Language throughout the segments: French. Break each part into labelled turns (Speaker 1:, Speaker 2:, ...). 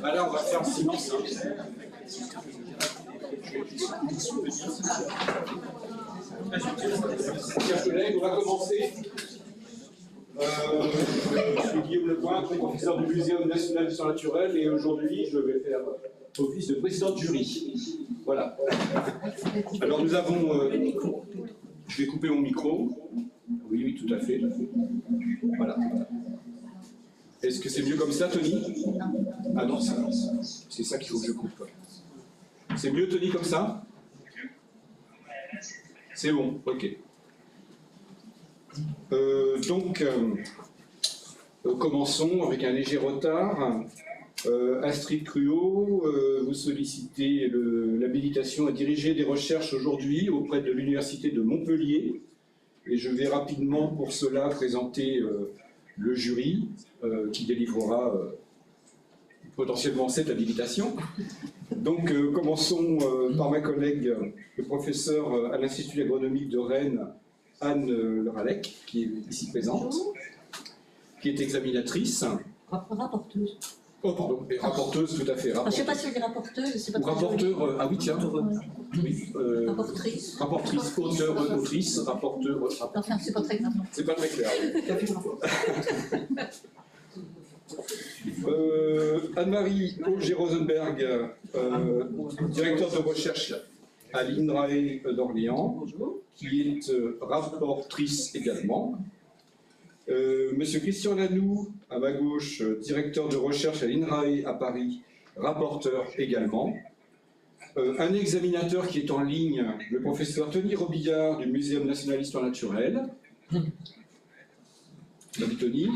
Speaker 1: Bah là, on va faire silence. Chers collègues, on va commencer. Je suis Guillaume Lepointre, professeur du Muséum national d'histoire naturelle, et aujourd'hui, je vais faire office de président de jury. Voilà. Alors, nous avons... je vais couper mon micro. Oui, oui, tout à fait. Voilà. Est-ce que c'est mieux comme ça, Tony? Ah non, c'est ça qu'il faut que je coupe. C'est mieux, Tony, comme ça? C'est bon, ok. Commençons avec un léger retard. Astrid Cruau, vous sollicitez l'habilitation à diriger des recherches aujourd'hui auprès de l'Université de Montpellier. Et je vais rapidement pour cela présenter le jury qui délivrera potentiellement cette habilitation. Donc commençons par ma collègue, le professeur à l'Institut agronomique de Rennes, Anne Leralec, qui est ici présente, qui est examinatrice.
Speaker 2: Rapporteuse.
Speaker 1: Oh, pardon, rapporteuse, tout à fait.
Speaker 2: Je ne sais pas si elle est rapporteuse, c'est pas
Speaker 1: ou rapporteur, ah oui, tiens. Oui,
Speaker 2: rapportrice.
Speaker 1: Rapportrice, auteur, autrice, rapporteur.
Speaker 2: Enfin, c'est pas très grave.
Speaker 1: C'est pas très clair. Anne-Marie Auger-Rosenberg, directeur de recherche à l'INRAE d'Orléans, qui est rapportrice également. Monsieur Christian Lanoux, à ma gauche, directeur de recherche à l'INRAE à Paris, rapporteur également. Un examinateur qui est en ligne, le professeur Tony Robillard du Muséum national d'histoire naturelle. Salut Tony.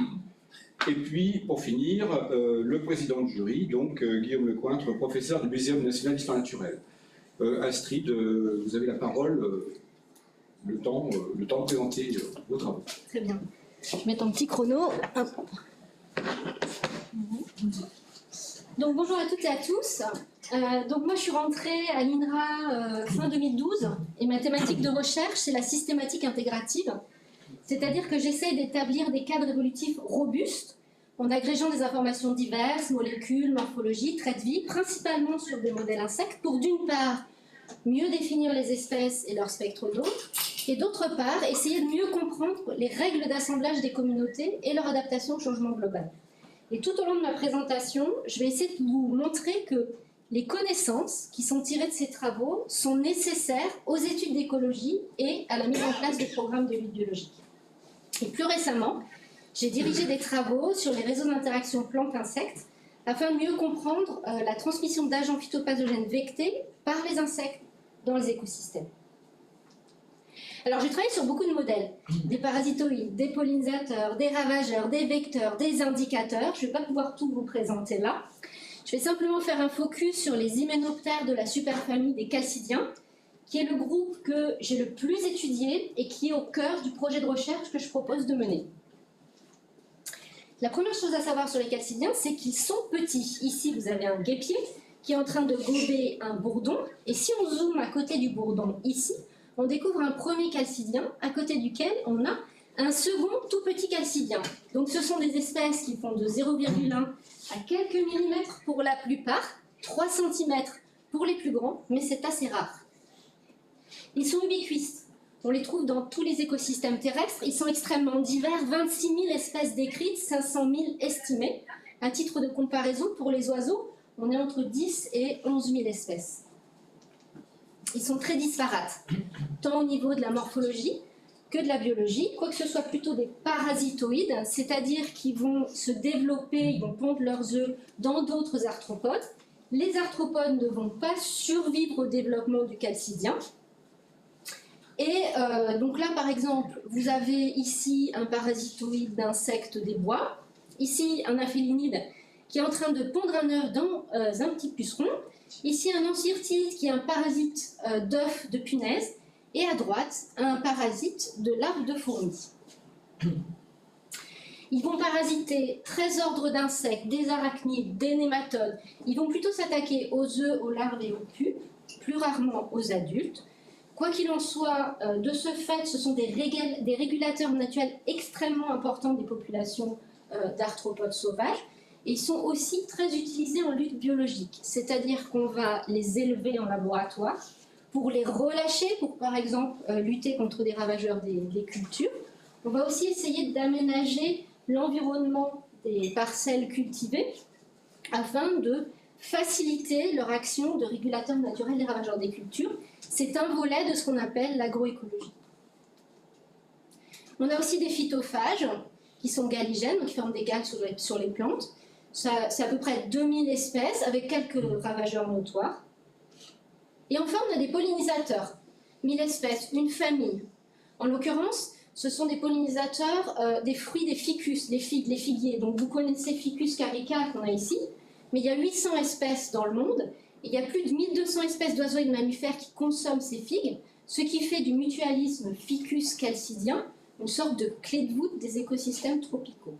Speaker 1: Et puis, pour finir, le président du jury, donc Guillaume Lepointre, professeur du Muséum national d'histoire naturelle. Astrid, vous avez la parole, le temps de présenter vos travaux.
Speaker 2: Très bien. Je vais mettre un petit chrono. Hop. Donc bonjour à toutes et à tous. Donc moi je suis rentrée à l'INRA fin 2012 et ma thématique de recherche c'est la systématique intégrative. C'est-à-dire que j'essaie d'établir des cadres évolutifs robustes en agrégeant des informations diverses, molécules, morphologie, traits de vie, principalement sur des modèles insectes pour d'une part mieux définir les espèces et leur spectre d'hôtes, et d'autre part, essayer de mieux comprendre les règles d'assemblage des communautés et leur adaptation au changement global. Et tout au long de ma présentation, je vais essayer de vous montrer que les connaissances qui sont tirées de ces travaux sont nécessaires aux études d'écologie et à la mise en place de programmes de lutte biologique. Et plus récemment, j'ai dirigé des travaux sur les réseaux d'interaction plantes-insectes afin de mieux comprendre la transmission d'agents phytopathogènes vectés par les insectes dans les écosystèmes. Alors, j'ai travaillé sur beaucoup de modèles, des parasitoïdes, des pollinisateurs, des ravageurs, des vecteurs, des indicateurs. Je ne vais pas pouvoir tout vous présenter là. Je vais simplement faire un focus sur les hyménoptères de la superfamille des calcidiens, qui est le groupe que j'ai le plus étudié et qui est au cœur du projet de recherche que je propose de mener. La première chose à savoir sur les calcidiens, c'est qu'ils sont petits. Ici, vous avez un guêpier qui est en train de gober un bourdon. Et si on zoome à côté du bourdon, ici, on découvre un premier calcidien à côté duquel on a un second tout petit calcidien. Donc ce sont des espèces qui font de 0,1 à quelques millimètres pour la plupart, 3 cm pour les plus grands, mais c'est assez rare. Ils sont ubiquistes. On les trouve dans tous les écosystèmes terrestres. Ils sont extrêmement divers, 26 000 espèces décrites, 500 000 estimées. À titre de comparaison, pour les oiseaux, on est entre 10 et 11 000 espèces. Ils sont très disparates, tant au niveau de la morphologie que de la biologie, quoique ce soit plutôt des parasitoïdes, c'est-à-dire qu'ils vont se développer, ils vont pondre leurs œufs dans d'autres arthropodes. Les arthropodes ne vont pas survivre au développement du calcidien. Et donc là, par exemple, vous avez ici un parasitoïde d'insectes des bois, ici un aphélinide qui est en train de pondre un œuf dans un petit puceron, ici un encyrtide qui est un parasite d'œuf de punaise, et à droite, un parasite de larve de fourmi. Ils vont parasiter 13 ordres d'insectes, des arachnides, des nématodes. Ils vont plutôt s'attaquer aux œufs, aux larves et aux pupes, plus rarement aux adultes. Quoi qu'il en soit, de ce fait, ce sont des régulateurs naturels extrêmement importants des populations d'arthropodes sauvages. Et ils sont aussi très utilisés en lutte biologique, c'est-à-dire qu'on va les élever en laboratoire pour les relâcher, pour par exemple lutter contre des ravageurs des cultures. On va aussi essayer d'aménager l'environnement des parcelles cultivées afin de faciliter leur action de régulateur naturel des ravageurs des cultures. C'est un volet de ce qu'on appelle l'agroécologie. On a aussi des phytophages qui sont galigènes, donc qui forment des algues sur les plantes. C'est à peu près 2000 espèces avec quelques ravageurs notoires. Et enfin, on a des pollinisateurs. 1000 espèces, une famille. En l'occurrence, ce sont des pollinisateurs des fruits des ficus, les figues, les figuiers. Donc vous connaissez Ficus carica qu'on a ici, mais il y a 800 espèces dans le monde, et il y a plus de 1200 espèces d'oiseaux et de mammifères qui consomment ces figues, ce qui fait du mutualisme Ficus calcidien une sorte de clé de voûte des écosystèmes tropicaux.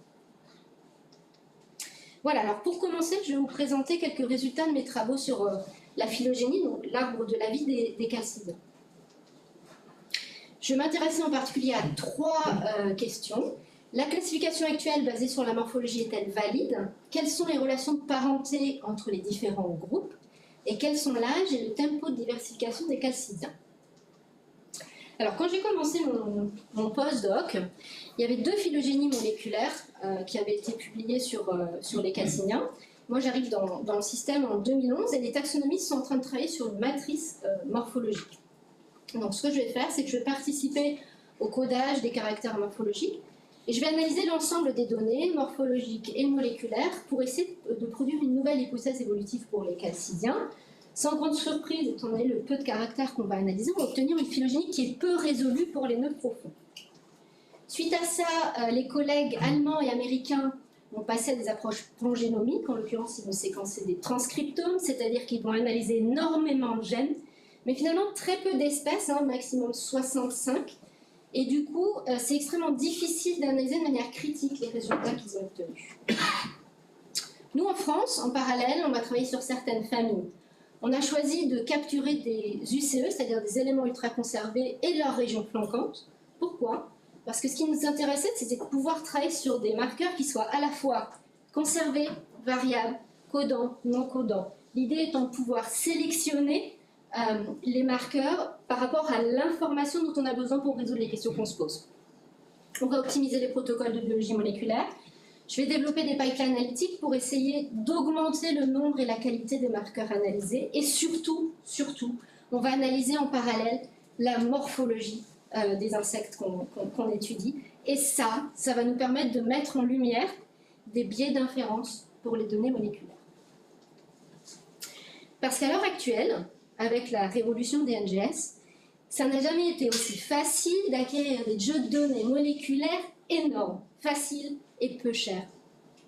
Speaker 2: Voilà, alors pour commencer, je vais vous présenter quelques résultats de mes travaux sur la phylogénie, donc l'arbre de la vie des calcidiens. Je vais m'intéresser en particulier à 3 questions. La classification actuelle basée sur la morphologie est-elle valide? Quelles sont les relations de parenté entre les différents groupes? Et quels sont l'âge et le tempo de diversification des calcidiens? Alors, quand j'ai commencé mon postdoc, il y avait 2 phylogénies moléculaires qui avaient été publiées sur les calcidiens. Moi, j'arrive dans le système en 2011 et les taxonomistes sont en train de travailler sur une matrice morphologique. Donc, ce que je vais faire, c'est que je vais participer au codage des caractères morphologiques et je vais analyser l'ensemble des données morphologiques et moléculaires pour essayer de produire une nouvelle hypothèse évolutive pour les calcidiens. Sans grande surprise, étant donné le peu de caractères qu'on va analyser, on va obtenir une phylogénie qui est peu résolue pour les nœuds profonds. Suite à ça, les collègues allemands et américains vont passer à des approches pangénomiques. En l'occurrence, ils vont séquencer des transcriptomes, c'est-à-dire qu'ils vont analyser énormément de gènes, mais finalement très peu d'espèces, maximum 65. Et du coup, c'est extrêmement difficile d'analyser de manière critique les résultats qu'ils ont obtenus. Nous, en France, en parallèle, on va travailler sur certaines familles. On a choisi de capturer des UCE, c'est-à-dire des éléments ultra-conservés et leurs régions flanquantes. Pourquoi? Parce que ce qui nous intéressait, c'était de pouvoir travailler sur des marqueurs qui soient à la fois conservés, variables, codants, non codants. L'idée étant de pouvoir sélectionner les marqueurs par rapport à l'information dont on a besoin pour résoudre les questions qu'on se pose. On va optimiser les protocoles de biologie moléculaire. Je vais développer des pipelines analytiques pour essayer d'augmenter le nombre et la qualité des marqueurs analysés. Et surtout, on va analyser en parallèle la morphologie des insectes qu'on étudie. Et ça va nous permettre de mettre en lumière des biais d'inférence pour les données moléculaires. Parce qu'à l'heure actuelle, avec la révolution des NGS, ça n'a jamais été aussi facile d'acquérir des jeux de données moléculaires énormes, faciles et peu chers.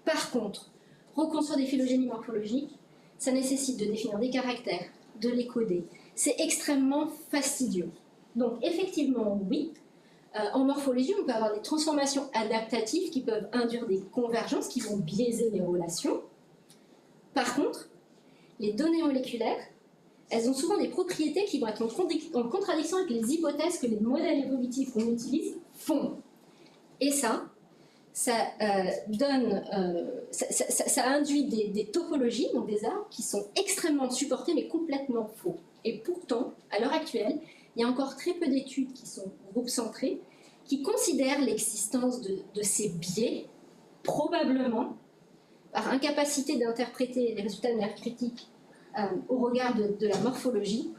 Speaker 2: Par contre, reconstruire des phylogénies morphologiques, ça nécessite de définir des caractères, de les coder. C'est extrêmement fastidieux. Donc effectivement, oui, en morphologie, on peut avoir des transformations adaptatives qui peuvent induire des convergences qui vont biaiser les relations. Par contre, les données moléculaires, elles ont souvent des propriétés qui vont être en contradiction avec les hypothèses que les modèles évolutifs qu'on utilise font. Et ça induit des topologies, donc des arbres, qui sont extrêmement supportés mais complètement faux. Et pourtant, à l'heure actuelle, il y a encore très peu d'études qui sont groupe-centrées, qui considèrent l'existence de ces biais, probablement par incapacité d'interpréter les résultats de manière critique au regard de la morphologie,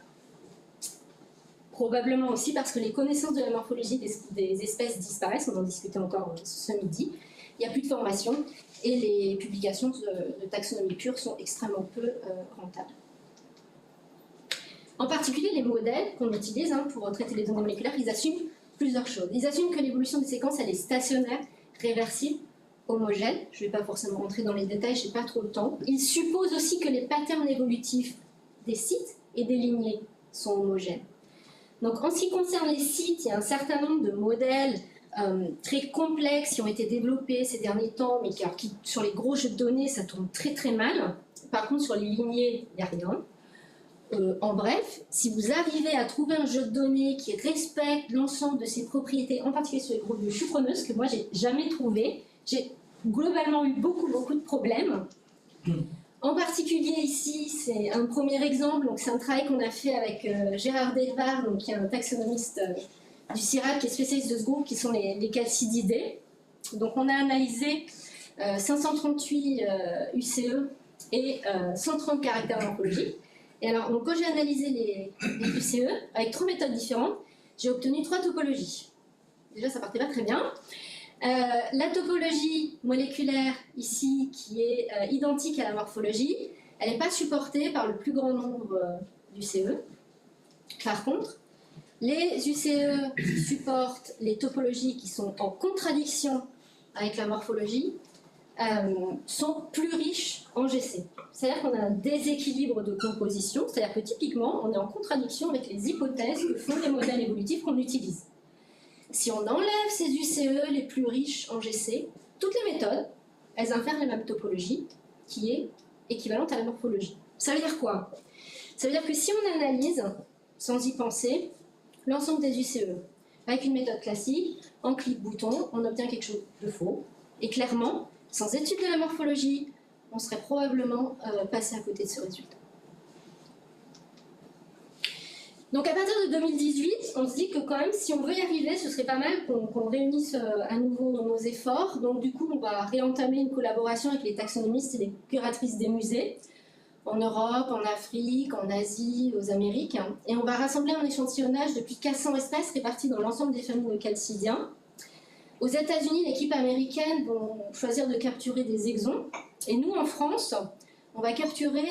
Speaker 2: probablement aussi parce que les connaissances de la morphologie des espèces disparaissent, on en discutait encore ce midi, il n'y a plus de formation et les publications de taxonomie pure sont extrêmement peu rentables. En particulier, les modèles qu'on utilise pour traiter les données moléculaires, ils assument plusieurs choses. Ils assument que l'évolution des séquences, elle est stationnaire, réversible, homogène. Je ne vais pas forcément rentrer dans les détails, je n'ai pas trop le temps. Ils supposent aussi que les patterns évolutifs des sites et des lignées sont homogènes. Donc, en ce qui concerne les sites, il y a un certain nombre de modèles très complexes qui ont été développés ces derniers temps, mais qui sur les gros jeux de données, ça tourne très très mal. Par contre, sur les lignées, il n'y a rien. En bref, si vous arrivez à trouver un jeu de données qui respecte l'ensemble de ses propriétés, en particulier sur les groupes de sucroneuses, que moi, j'ai jamais trouvé, j'ai globalement eu beaucoup de problèmes. En particulier ici, c'est un premier exemple, c'est un travail qu'on a fait avec Gérard Delvar, donc, qui est un taxonomiste du CIRAD, qui est spécialiste de ce groupe, qui sont les calcididés. Donc on a analysé 538 UCE et 130 caractères morphologiques. Et alors, donc, quand j'ai analysé les UCE avec 3 méthodes différentes, j'ai obtenu 3 topologies. Déjà, ça partait pas très bien. La topologie moléculaire ici, qui est identique à la morphologie, elle n'est pas supportée par le plus grand nombre d'UCE. Par contre, les UCE qui supportent les topologies qui sont en contradiction avec la morphologie sont plus riches en GC. C'est-à-dire qu'on a un déséquilibre de composition, c'est-à-dire que typiquement, on est en contradiction avec les hypothèses que font les modèles évolutifs qu'on utilise. Si on enlève ces UCE les plus riches en GC, toutes les méthodes, elles infèrent la même topologie qui est équivalente à la morphologie. Ça veut dire quoi? Ça veut dire que si on analyse, sans y penser, l'ensemble des UCE, avec une méthode classique, en clic-bouton, on obtient quelque chose de faux. Et clairement, sans étude de la morphologie, on serait probablement passé à côté de ce résultat. Donc à partir de 2018, on se dit que quand même, si on veut y arriver, ce serait pas mal qu'on réunisse à nouveau nos efforts. Donc du coup, on va réentamer une collaboration avec les taxonomistes et les curatrices des musées, en Europe, en Afrique, en Asie, aux Amériques. Et on va rassembler un échantillonnage de plus de 400 espèces réparties dans l'ensemble des familles de calcidiens. Aux États-Unis, l'équipe américaine va choisir de capturer des exons. Et nous, en France, on va capturer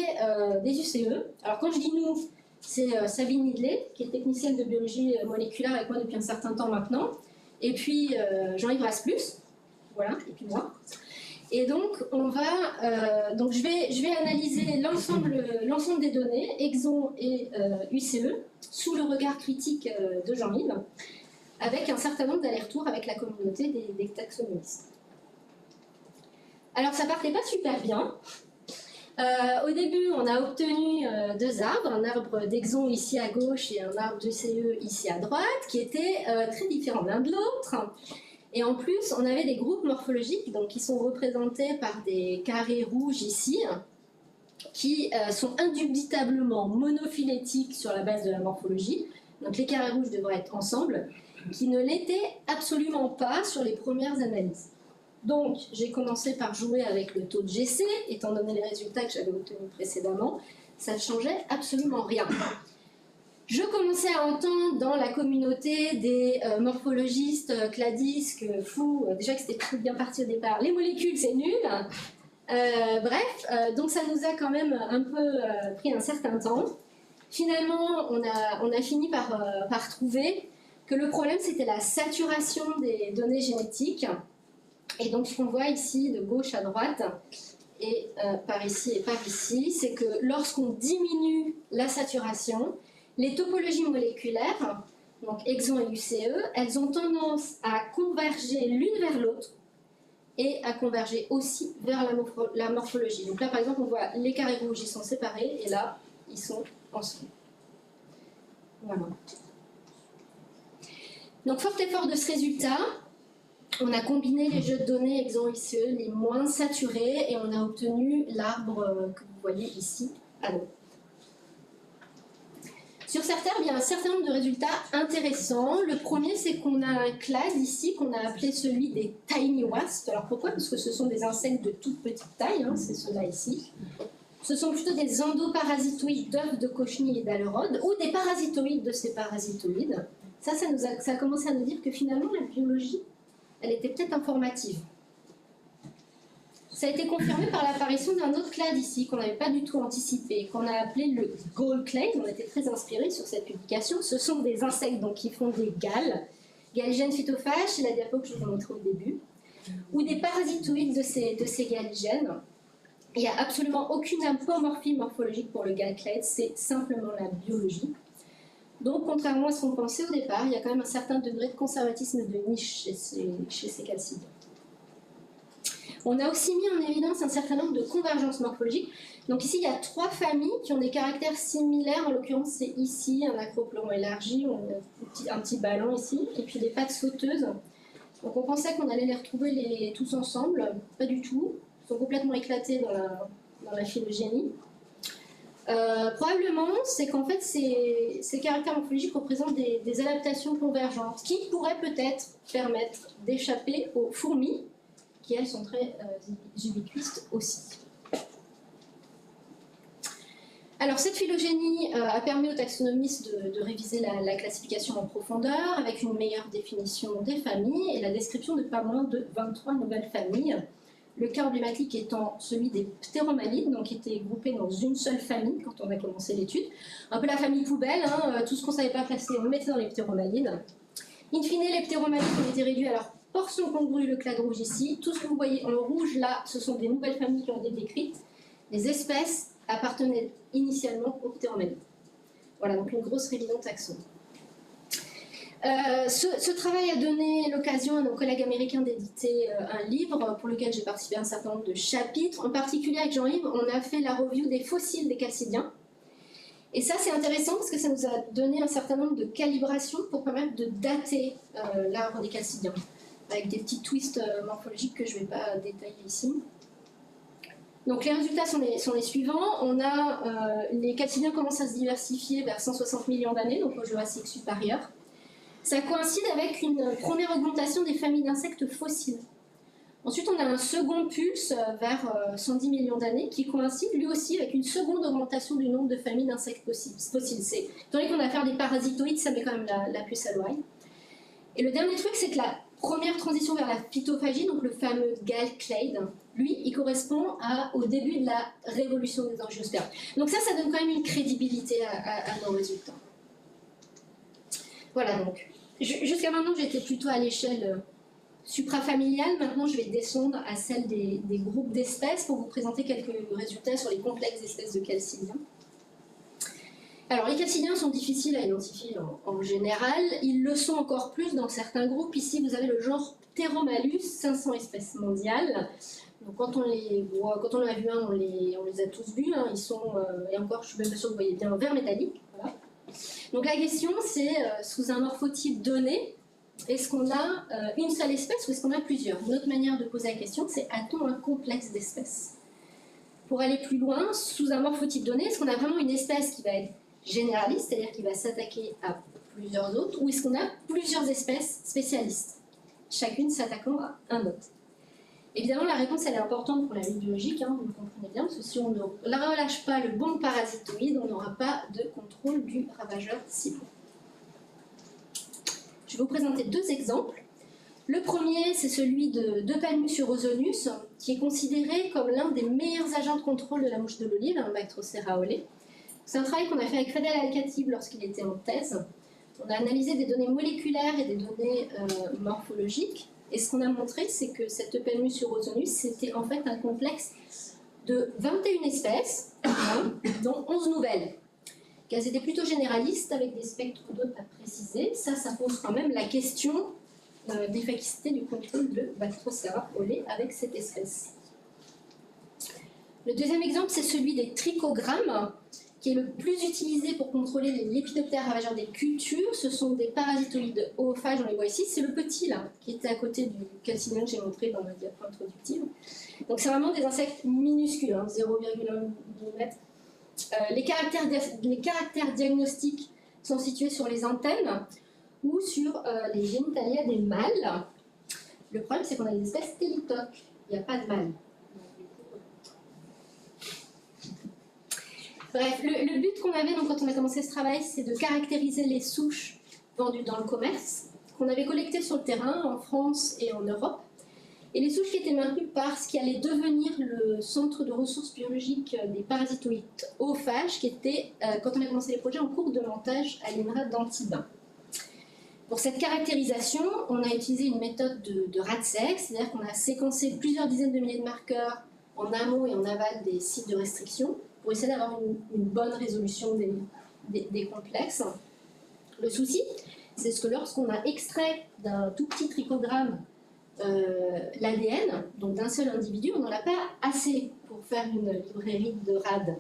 Speaker 2: des UCE. Alors quand je dis nous, c'est Sabine Nidley, qui est technicienne de biologie moléculaire avec moi depuis un certain temps maintenant. Et puis Jean-Yves Rasplus, voilà, et puis moi. Et donc, donc je vais analyser l'ensemble des données, exons et UCE, sous le regard critique de Jean-Yves, avec un certain nombre d'allers-retours avec la communauté des taxonomistes. Alors, ça partait pas super bien. Au début, on a obtenu 2 arbres, un arbre d'exon ici à gauche et un arbre d'UCE ici à droite, qui étaient très différents l'un de l'autre. Et en plus, on avait des groupes morphologiques donc, qui sont représentés par des carrés rouges ici, qui sont indubitablement monophylétiques sur la base de la morphologie. Donc les carrés rouges devraient être ensemble, qui ne l'étaient absolument pas sur les premières analyses. Donc j'ai commencé par jouer avec le taux de GC, étant donné les résultats que j'avais obtenus précédemment, ça ne changeait absolument rien. Je commençais à entendre dans la communauté des morphologistes cladisques fous, déjà que c'était très bien parti au départ, les molécules c'est nul. Donc ça nous a quand même un peu pris un certain temps. Finalement, on a fini par trouver que le problème c'était la saturation des données génétiques. Et donc ce qu'on voit ici de gauche à droite, et par ici et par ici, c'est que lorsqu'on diminue la saturation, les topologies moléculaires, donc exons et UCE, elles ont tendance à converger l'une vers l'autre et à converger aussi vers la morphologie. Donc là, par exemple, on voit les carrés rouges, ils sont séparés, et là, ils sont ensemble. Voilà. Donc, fort et fort de ce résultat, on a combiné les jeux de données exons ICE les moins saturés, et on a obtenu l'arbre que vous voyez ici à droite. Sur certains, il y a un certain nombre de résultats intéressants. Le premier, c'est qu'on a un clade ici qu'on a appelé celui des tiny wasps. Alors pourquoi? Parce que ce sont des insectes de toute petite taille, hein, c'est ceux-là ici. Ce sont plutôt des endoparasitoïdes d'œufs de cochenilles et d'alerodes, ou des parasitoïdes de ces parasitoïdes. Ça a commencé à nous dire que finalement, la biologie, elle était peut-être informative. Ça a été confirmé par l'apparition d'un autre clade ici, qu'on n'avait pas du tout anticipé, qu'on a appelé le gall clade. On était très inspirés sur cette publication. Ce sont des insectes donc, qui font des galles, galligènes phytophages, c'est la diapo que je vous ai montrée au début, ou des parasitoïdes de ces galligènes. Il n'y a absolument aucune apomorphie morphologique pour le gall clade, c'est simplement la biologie. Donc, contrairement à ce qu'on pensait au départ, il y a quand même un certain degré de conservatisme de niche chez ces calcides. On a aussi mis en évidence un certain nombre de convergences morphologiques. Donc ici, il y a 3 familles qui ont des caractères similaires. En l'occurrence, c'est ici un acropleuron élargi, on a un petit ballon ici, et puis des pattes sauteuses. Donc on pensait qu'on allait les retrouver tous ensemble, pas du tout. Ils sont complètement éclatés dans la phylogénie. Probablement, c'est qu'en fait, ces caractères morphologiques représentent des adaptations convergentes qui pourraient peut-être permettre d'échapper aux fourmis, qui elles sont très ubiquistes aussi. Alors cette phylogénie a permis aux taxonomistes de réviser la classification en profondeur avec une meilleure définition des familles et la description de pas moins de 23 nouvelles familles. Le cas emblématique étant celui des ptéromalides, donc qui étaient groupés dans une seule famille quand on a commencé l'étude. Un peu la famille poubelle, hein, tout ce qu'on ne savait pas classer, on le mettait dans les ptéromalides. In fine, les ptéromalides ont été réduits à leur portion congrue, le clade rouge ici. Tout ce que vous voyez en rouge là, ce sont des nouvelles familles qui ont été décrites. Les espèces appartenaient initialement aux ptéromalides. Voilà, donc une grosse révision taxon. Ce travail a donné l'occasion à nos collègues américains d'éditer un livre pour lequel j'ai participé à un certain nombre de chapitres. En particulier avec Jean-Yves, on a fait la review des fossiles des calcidiens. Et ça, c'est intéressant parce que ça nous a donné un certain nombre de calibrations pour permettre de dater l'arbre des calcidiens, avec des petits twists morphologiques que je ne vais pas détailler ici. Donc les résultats sont les suivants. On a les calcidiens commencent à se diversifier vers 160 millions d'années, donc au Jurassique supérieur. Ça coïncide avec une première augmentation des familles d'insectes fossiles. Ensuite, on a un second pulse vers 110 millions d'années qui coïncide lui aussi avec une seconde augmentation du nombre de familles d'insectes fossiles. Étant donné qu'on a affaire à des parasitoïdes, ça met quand même la puce à l'oreille. Et le dernier truc, c'est que la première transition vers la phytophagie, donc le fameux Gall-Clade, lui, il correspond au début de la révolution des angiospermes. Donc ça donne quand même une crédibilité à nos résultats. Voilà donc. Jusqu'à maintenant, j'étais plutôt à l'échelle suprafamiliale. Maintenant, je vais descendre à celle des groupes d'espèces pour vous présenter quelques résultats sur les complexes espèces de calcidiens. Alors, les calcidiens sont difficiles à identifier en général. Ils le sont encore plus dans certains groupes. Ici, vous avez le genre Pteromalus, 500 espèces mondiales. Donc, quand on en a vu un, on les a tous vus. Hein. Ils sont, et encore, je suis même pas sûre que vous voyez bien, en vert métallique. Voilà. Donc la question c'est, sous un morphotype donné, est-ce qu'on a une seule espèce ou est-ce qu'on a plusieurs? Une autre manière de poser la question, c'est a-t-on un complexe d'espèces? Pour aller plus loin, sous un morphotype donné, est-ce qu'on a vraiment une espèce qui va être généraliste, c'est-à-dire qui va s'attaquer à plusieurs autres, ou est-ce qu'on a plusieurs espèces spécialistes, chacune s'attaquant à un autre? Évidemment, la réponse elle est importante pour la vie biologique, hein, vous le comprenez bien, parce que si on ne relâche pas le bon parasitoïde, on n'aura pas de contrôle du ravageur cible. Je vais vous présenter deux exemples. Le premier, c'est celui de Palmus urosonus, qui est considéré comme l'un des meilleurs agents de contrôle de la mouche de l'olive, un Bactrocera olé. C'est un travail qu'on a fait avec Frédéric Al-Khatib lorsqu'il était en thèse. On a analysé des données moléculaires et des données morphologiques. Et ce qu'on a montré, c'est que cette Eupalmus urosonus, c'était en fait un complexe de 21 espèces, dont 11 nouvelles. Qu'elles étaient plutôt généralistes, avec des spectres d'hôtes à préciser. Ça pose quand même la question d'efficacité du contrôle de Bactrocera olé avec cette espèce. Le deuxième exemple, c'est celui des trichogrammes, qui est le plus utilisé pour contrôler les lépidoptères ravageurs des cultures. Ce sont des parasitoïdes oophages, on les voit ici. C'est le petit, là, qui était à côté du calcidien que j'ai montré dans ma diapo introductive. Donc c'est vraiment des insectes minuscules, hein, 0,1 mm. Les caractères diagnostiques sont situés sur les antennes ou sur les génitalia des mâles. Le problème, c'est qu'on a des espèces télitoques. Il n'y a pas de mâles. Bref, le but qu'on avait donc, quand on a commencé ce travail, c'est de caractériser les souches vendues dans le commerce, qu'on avait collectées sur le terrain en France et en Europe, et les souches qui étaient maintenues par ce qui allait devenir le centre de ressources biologiques des parasitoïdes oophages, qui était, quand on a commencé les projets, en cours de montage à l'INRA d'Antibes. Pour cette caractérisation, on a utilisé une méthode de RADSEC, c'est-à-dire qu'on a séquencé plusieurs dizaines de milliers de marqueurs en amont et en aval des sites de restriction, pour essayer d'avoir une bonne résolution des complexes. Le souci, c'est que lorsqu'on a extrait d'un tout petit trichogramme l'ADN, donc d'un seul individu, on n'en a pas assez pour faire une librairie de RAD.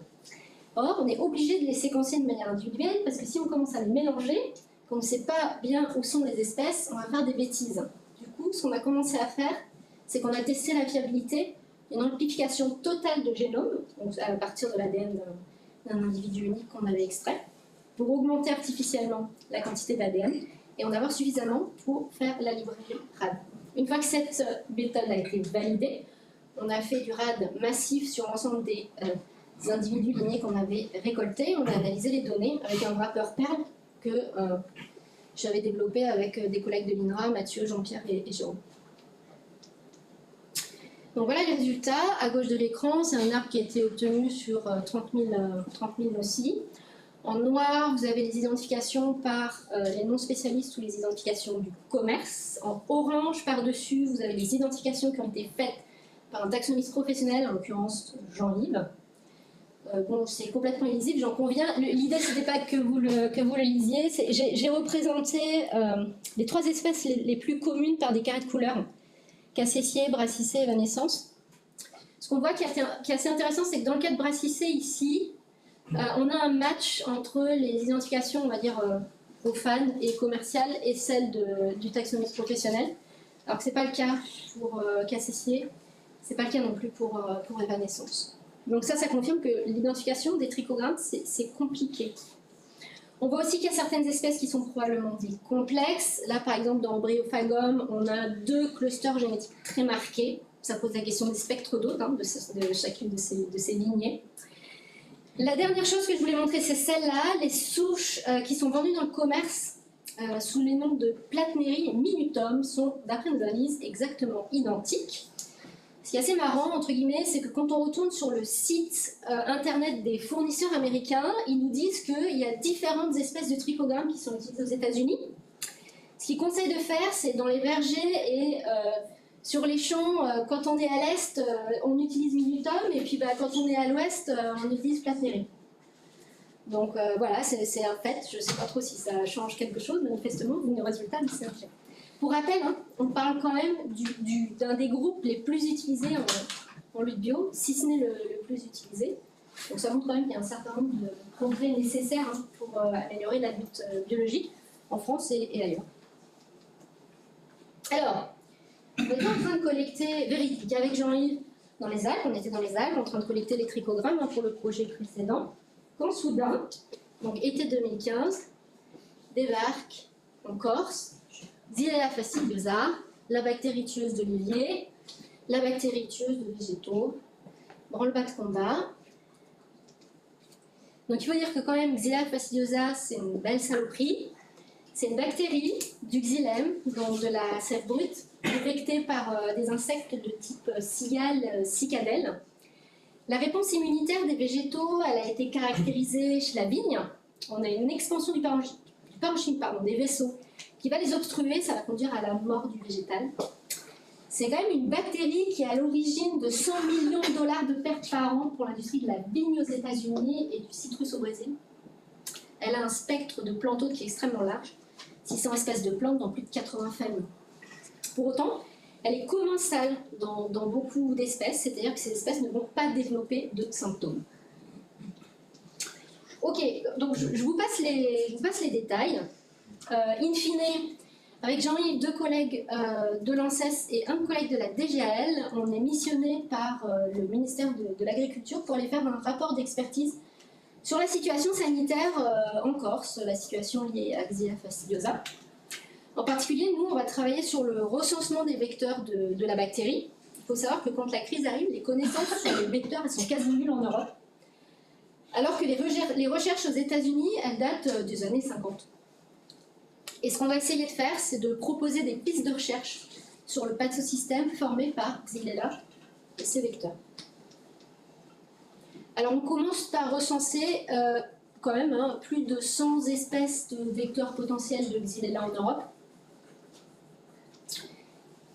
Speaker 2: Or, on est obligé de les séquencer de manière individuelle, parce que si on commence à les mélanger, qu'on ne sait pas bien où sont les espèces, on va faire des bêtises. Du coup, coup, ce qu'on a commencé à faire, c'est qu'on a testé la fiabilité, une amplification totale de génome, donc à partir de l'ADN d'un individu unique qu'on avait extrait, pour augmenter artificiellement la quantité d'ADN et en avoir suffisamment pour faire la librairie RAD. Une fois que cette méthode a été validée, on a fait du RAD massif sur l'ensemble des individus lignés qu'on avait récoltés. On a analysé les données avec un wrapper Perl que j'avais développé avec des collègues de l'INRA, Mathieu, Jean-Pierre et Jérôme. Donc voilà les résultats. À gauche de l'écran, c'est un arbre qui a été obtenu sur 30 000 aussi. En noir, vous avez les identifications par les non-spécialistes ou les identifications du commerce. En orange, par-dessus, vous avez les identifications qui ont été faites par un taxonomiste professionnel, en l'occurrence Jean-Yves. Bon, c'est complètement illisible, j'en conviens. L'idée, ce n'était pas que vous le lisiez. J'ai représenté les 3 espèces les plus communes par des carrés de couleur. Cassessier, brassicée, évanescence. Ce qu'on voit qui est assez intéressant, c'est que dans le cas de brassicée, ici, on a un match entre les identifications, on va dire, profanes et commerciales et celles du taxonomiste professionnel. Alors que ce n'est pas le cas pour cassessier, ce n'est pas le cas non plus pour évanescence. Donc ça confirme que l'identification des trichogrammes, c'est compliqué. On voit aussi qu'il y a certaines espèces qui sont probablement dites complexes. Là, par exemple, dans Bryophagomes, on a 2 clusters génétiques très marqués. Ça pose la question des spectres d'hôtes, de chacune de ces lignées. La dernière chose que je voulais montrer, c'est celle-là, les souches qui sont vendues dans le commerce sous les noms de Platneri et Minutum sont, d'après nos analyses, exactement identiques. Ce qui est assez marrant, entre guillemets, c'est que quand on retourne sur le site internet des fournisseurs américains, ils nous disent qu'il y a différentes espèces de trichogrammes qui sont utilisées aux États-Unis. Ce qu'ils conseillent de faire, c'est dans les vergers et sur les champs, quand on est à l'est, on utilise Minutum, et puis quand on est à l'ouest, on utilise Platneri. Donc voilà, c'est un fait. Je ne sais pas trop si ça change quelque chose, manifestement, vu les résultats, mais c'est un fait. Pour rappel, on parle quand même d'un des groupes les plus utilisés en lutte bio, si ce n'est le plus utilisé. Donc ça montre quand même qu'il y a un certain nombre de progrès nécessaires pour améliorer la lutte biologique en France et ailleurs. Alors, on était en train de collecter, véridique, avec Jean-Yves dans les Alpes, on était dans les Alpes en train de collecter les trichogrammes pour le projet précédent, quand soudain, donc été 2015, débarque en Corse Xylella fastidiosa, la bactérie tueuse de l'olivier, la bactérie tueuse de végétaux, branle-bas de combat. Donc il faut dire que quand même Xylella fastidiosa, c'est une belle saloperie. C'est une bactérie du xylème, donc de la sève brute, infectée par des insectes de type cigale, cicadelle. La réponse immunitaire des végétaux, elle a été caractérisée chez la vigne. On a une expansion du parenchyme, des vaisseaux, qui va les obstruer, ça va conduire à la mort du végétal. C'est quand même une bactérie qui est à l'origine de 100 millions de dollars de pertes par an pour l'industrie de la vigne aux États-Unis et du citrus au Brésil. Elle a un spectre de plantes hôtes qui est extrêmement large, 600 espèces de plantes dans plus de 80 familles. Pour autant, elle est commensale dans beaucoup d'espèces, c'est-à-dire que ces espèces ne vont pas développer de symptômes. Ok, donc je vous passe les détails. In fine, avec Jean-Yves, 2 collègues de l'ANSES et un collègue de la DGAL, on est missionné par le ministère de l'Agriculture pour aller faire un rapport d'expertise sur la situation sanitaire en Corse, la situation liée à Xylella fastidiosa. En particulier, nous, on va travailler sur le recensement des vecteurs de la bactérie. Il faut savoir que quand la crise arrive, les connaissances sur les vecteurs elles sont quasi nulles en Europe, alors que les recherches aux États-Unis, elles datent des années 50. Et ce qu'on va essayer de faire, c'est de proposer des pistes de recherche sur le pathosystème formé par Xylella et ses vecteurs. Alors on commence par recenser quand même plus de 100 espèces de vecteurs potentiels de Xylella en Europe.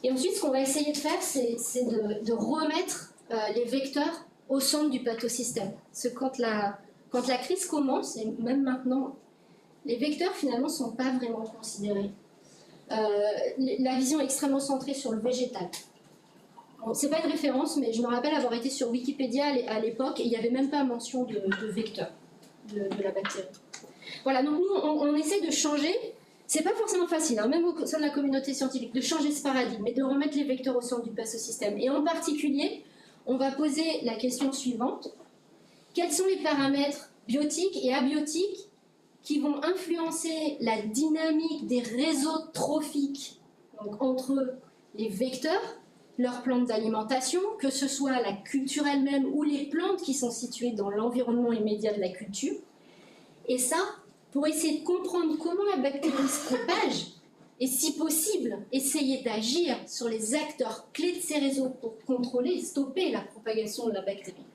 Speaker 2: Et ensuite, ce qu'on va essayer de faire, c'est de remettre les vecteurs au centre du pathosystème. Parce que quand la crise commence, et même maintenant, les vecteurs finalement ne sont pas vraiment considérés. La vision est extrêmement centrée sur le végétal. Bon, ce n'est pas une référence, mais je me rappelle avoir été sur Wikipédia à l'époque et il n'y avait même pas mention de vecteur de la bactérie. Voilà, donc nous on essaie de changer C'est pas forcément facile, hein, même au sein de la communauté scientifique, de changer ce paradigme et de remettre les vecteurs au centre du pathosystème. Et en particulier, on va poser la question suivante. Quels sont les paramètres biotiques et abiotiques qui vont influencer la dynamique des réseaux trophiques, donc entre les vecteurs, leurs plantes d'alimentation, que ce soit la culture elle-même ou les plantes qui sont situées dans l'environnement immédiat de la culture. Et ça, pour essayer de comprendre comment la bactérie se propage, et si possible, essayer d'agir sur les acteurs clés de ces réseaux pour contrôler et stopper la propagation de la bactérie.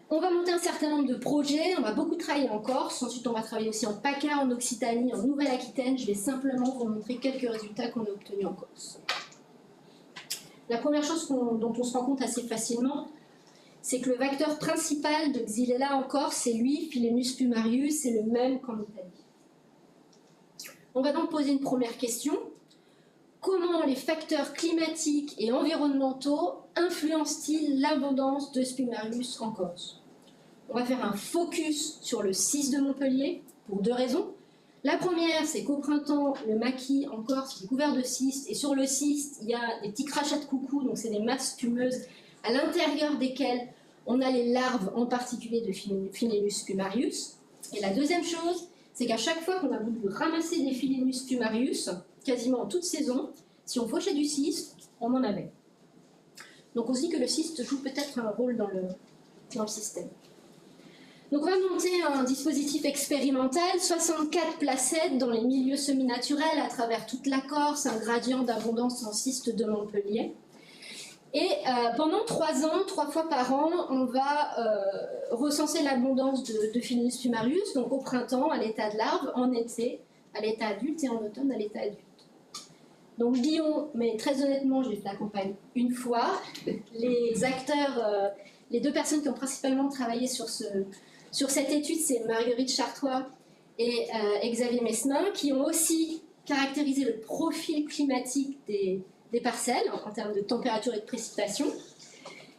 Speaker 2: On va monter un certain nombre de projets, on va beaucoup travailler en Corse, ensuite on va travailler aussi en PACA, en Occitanie, en Nouvelle-Aquitaine. Je vais simplement vous montrer quelques résultats qu'on a obtenus en Corse. La première chose dont on se rend compte assez facilement, c'est que le vecteur principal de Xylella en Corse, c'est lui, Philaenus spumarius, c'est le même qu'en Italie. On va donc poser une première question. Comment les facteurs climatiques et environnementaux influencent-ils l'abondance de Spumarius en Corse? On va faire un focus sur le CIS de Montpellier pour deux raisons. La première, c'est qu'au printemps, le maquis en Corse est couvert de cystes, et sur le cyste, il y a des petits crachats de coucou, donc c'est des masses spumeuses à l'intérieur desquelles on a les larves, en particulier de Philaenus spumarius. Et la deuxième chose, c'est qu'à chaque fois qu'on a voulu ramasser des Philaenus spumarius, quasiment en toute saison, si on fauchait du cyste, on en avait. Donc on se dit que le cyste joue peut-être un rôle dans le système. Donc on va monter un dispositif expérimental, 64 placettes dans les milieux semi-naturels à travers toute la Corse, un gradient d'abondance en cyste de Montpellier. Et pendant 3 ans, 3 fois par an, on va recenser l'abondance de Philaenus spumarius, donc au printemps à l'état de larve, en été à l'état adulte et en automne à l'état adulte. Donc Lyon, mais très honnêtement, j'ai fait la campagne une fois. Les acteurs, les deux personnes qui ont principalement travaillé sur cette étude, c'est Marguerite Chartois et Xavier Mesmin, qui ont aussi caractérisé le profil climatique des parcelles en termes de température et de précipitation,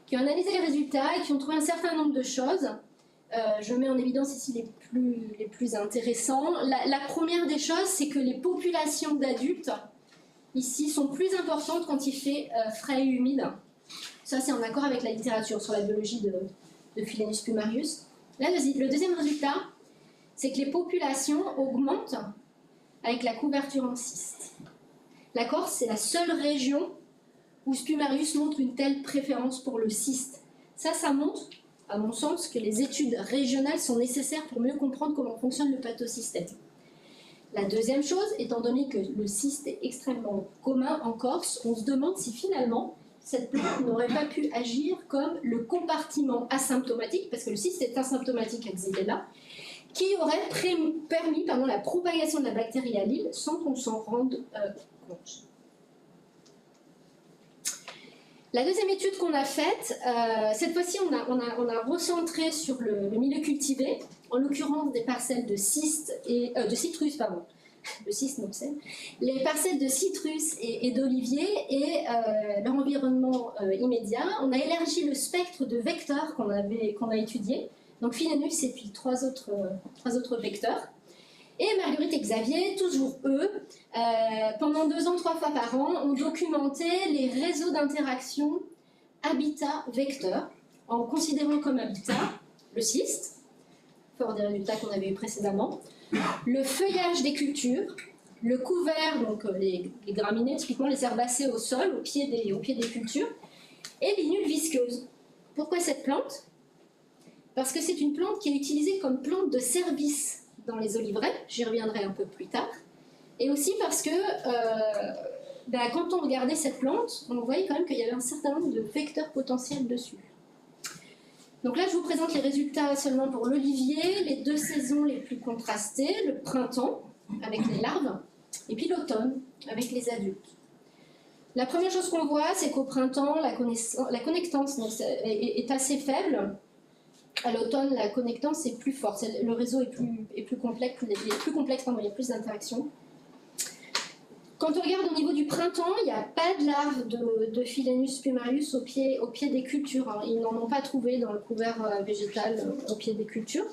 Speaker 2: qui ont analysé les résultats et qui ont trouvé un certain nombre de choses. Je mets en évidence ici les plus intéressants. La première des choses, c'est que les populations d'adultes ici sont plus importantes quand il fait frais et humide. Ça, c'est en accord avec la littérature sur la biologie de Philaenus spumarius. Là, le deuxième résultat, c'est que les populations augmentent avec la couverture en cyste. La Corse, c'est la seule région où Spumarius montre une telle préférence pour le cyste. Ça montre, à mon sens, que les études régionales sont nécessaires pour mieux comprendre comment fonctionne le pathosystème. La deuxième chose, étant donné que le cyste est extrêmement commun en Corse, on se demande si finalement cette plante n'aurait pas pu agir comme le compartiment asymptomatique, parce que le cyste est asymptomatique à Xylella, qui aurait permis la propagation de la bactérie à l'île sans qu'on s'en rende compte. La deuxième étude qu'on a faite, cette fois-ci on a recentré sur le milieu cultivé, en l'occurrence des parcelles de citrus, le cyste Moxel, les parcelles de citrus et d'olivier et leur environnement immédiat. On a élargi le spectre de vecteurs qu'on a étudié, donc Philaenus et puis trois autres vecteurs. Et Marguerite et Xavier, toujours eux, pendant 2 ans, 3 fois par an, ont documenté les réseaux d'interaction habitat-vecteur, en considérant comme habitat le cyste, fort des résultats qu'on avait eu précédemment, le feuillage des cultures, le couvert, donc les graminées, typiquement les herbacées au sol, au pied des cultures, et l'inule visqueuse. Pourquoi cette plante? Parce que c'est une plante qui est utilisée comme plante de service dans les oliveraies, j'y reviendrai un peu plus tard, et aussi parce que quand on regardait cette plante, on voyait quand même qu'il y avait un certain nombre de vecteurs potentiels dessus. Donc là, je vous présente les résultats seulement pour l'olivier, les 2 saisons les plus contrastées, le printemps avec les larves, et puis l'automne avec les adultes. La première chose qu'on voit, c'est qu'au printemps, la connectance est assez faible. À l'automne, la connectance est plus forte, le réseau est plus complexe, il y a plus d'interactions. Quand on regarde au niveau du printemps, il n'y a pas de larves de Philaenus spumarius au pied des cultures. Hein. Ils n'en ont pas trouvé dans le couvert végétal au pied des cultures.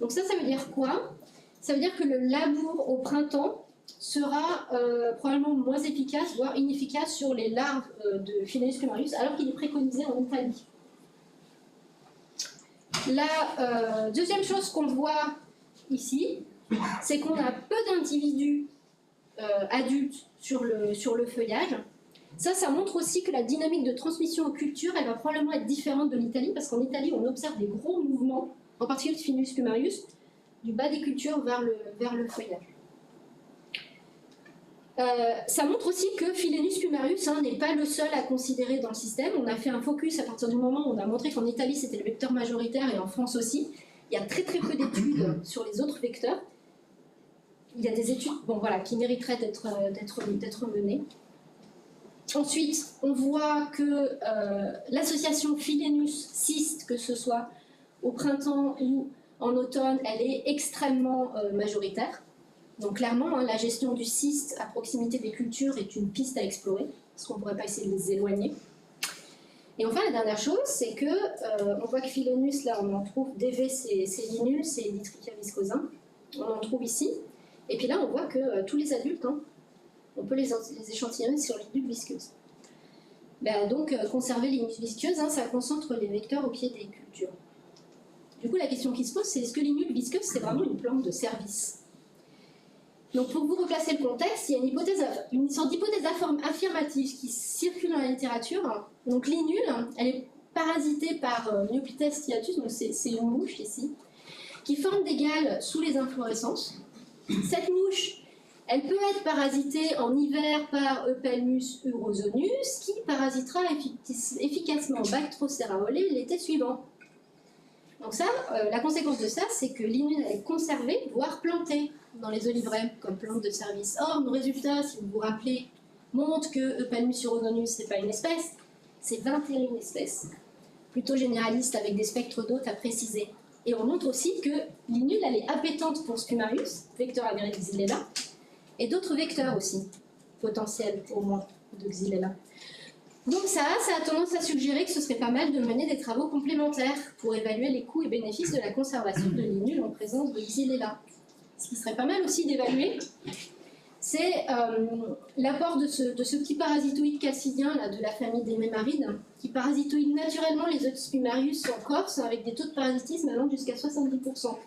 Speaker 2: Donc ça veut dire quoi? Ça veut dire que le labour au printemps sera probablement moins efficace, voire inefficace sur les larves de Philaenus plumarius, alors qu'il est préconisé en Italie. La deuxième chose qu'on voit ici, c'est qu'on a peu d'individus adultes sur le feuillage. Ça montre aussi que la dynamique de transmission aux cultures, elle va probablement être différente de l'Italie, parce qu'en Italie, on observe des gros mouvements, en particulier de Philaenus plumarius, du bas des cultures vers le feuillage. Ça montre aussi que Philaenus plumarius n'est pas le seul à considérer dans le système. On a fait un focus à partir du moment où on a montré qu'en Italie c'était le vecteur majoritaire et en France aussi. Il y a très très peu d'études sur les autres vecteurs. Il y a des études qui mériteraient d'être menées. Ensuite, on voit que l'association Philaenus-cyste, que ce soit au printemps ou en automne, elle est extrêmement majoritaire. Donc clairement, la gestion du cyste à proximité des cultures est une piste à explorer, parce qu'on ne pourrait pas essayer de les éloigner. Et enfin, la dernière chose, c'est que on voit que Philaenus, là, on en trouve DV, c'est linul, c'est Litrichia viscosa. On en trouve ici. Et puis là, on voit que tous les adultes, on peut les échantillonner sur l'inul visqueuse. Donc, conserver l'inul visqueuse, ça concentre les vecteurs au pied des cultures. Du coup, la question qui se pose, c'est est-ce que l'inul visqueuse, c'est vraiment une plante de service? Donc, pour vous replacer le contexte, il y a une sorte d'hypothèse affirmative qui circule dans la littérature. Donc, l'inul, elle est parasitée par Neophytes striatus, donc c'est une mouche ici, qui forme des galles sous les inflorescences. Cette mouche, elle peut être parasitée en hiver par Eupalmus urosonus, qui parasitera efficacement Bactroceraole l'été suivant. Donc ça, la conséquence de ça, c'est que l'inul est conservé, voire planté dans les oliveraies comme plante de service. Or, nos résultats, si vous vous rappelez, montrent que Eupalmus urosonus, ce n'est pas une espèce, c'est 21 espèces, plutôt généralistes avec des spectres d'hôtes à préciser. Et on montre aussi que l'inul, elle est appétente pour Spumarius, vecteur agraire de Xylella, et d'autres vecteurs aussi, potentiels au moins, de Xylella. Donc ça a tendance à suggérer que ce serait pas mal de mener des travaux complémentaires pour évaluer les coûts et bénéfices de la conservation de l'inul en présence de Xylella. Ce qui serait pas mal aussi d'évaluer, c'est l'apport de ce petit parasitoïde calcidien là, de la famille des mémarides, qui parasitoïde naturellement les œufs de Spumarius en Corse avec des taux de parasitisme allant jusqu'à 70%.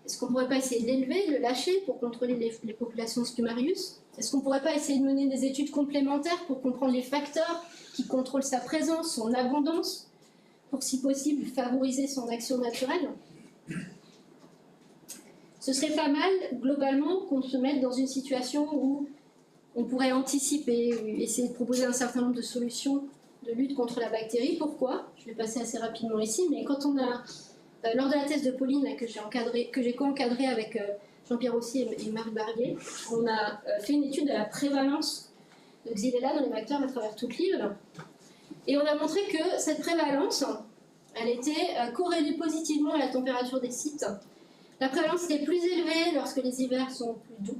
Speaker 2: Est-ce qu'on ne pourrait pas essayer de l'élever, de le lâcher pour contrôler les populations de Spumarius? Est-ce qu'on ne pourrait pas essayer de mener des études complémentaires pour comprendre les facteurs qui contrôlent sa présence, son abondance, pour si possible favoriser son action naturelle? Ce serait pas mal, globalement, qu'on se mette dans une situation où on pourrait anticiper, essayer de proposer un certain nombre de solutions de lutte contre la bactérie. Pourquoi? Je vais passer assez rapidement ici, mais quand on a, lors de la thèse de Pauline là, que j'ai co-encadrée avec Jean-Pierre Rossier et Marie Barbier, on a fait une étude de la prévalence de Xylella dans les vecteurs à travers toute l'île. Et on a montré que cette prévalence, elle était corrélée positivement à la température des sites. La prévalence était plus élevée lorsque les hivers sont plus doux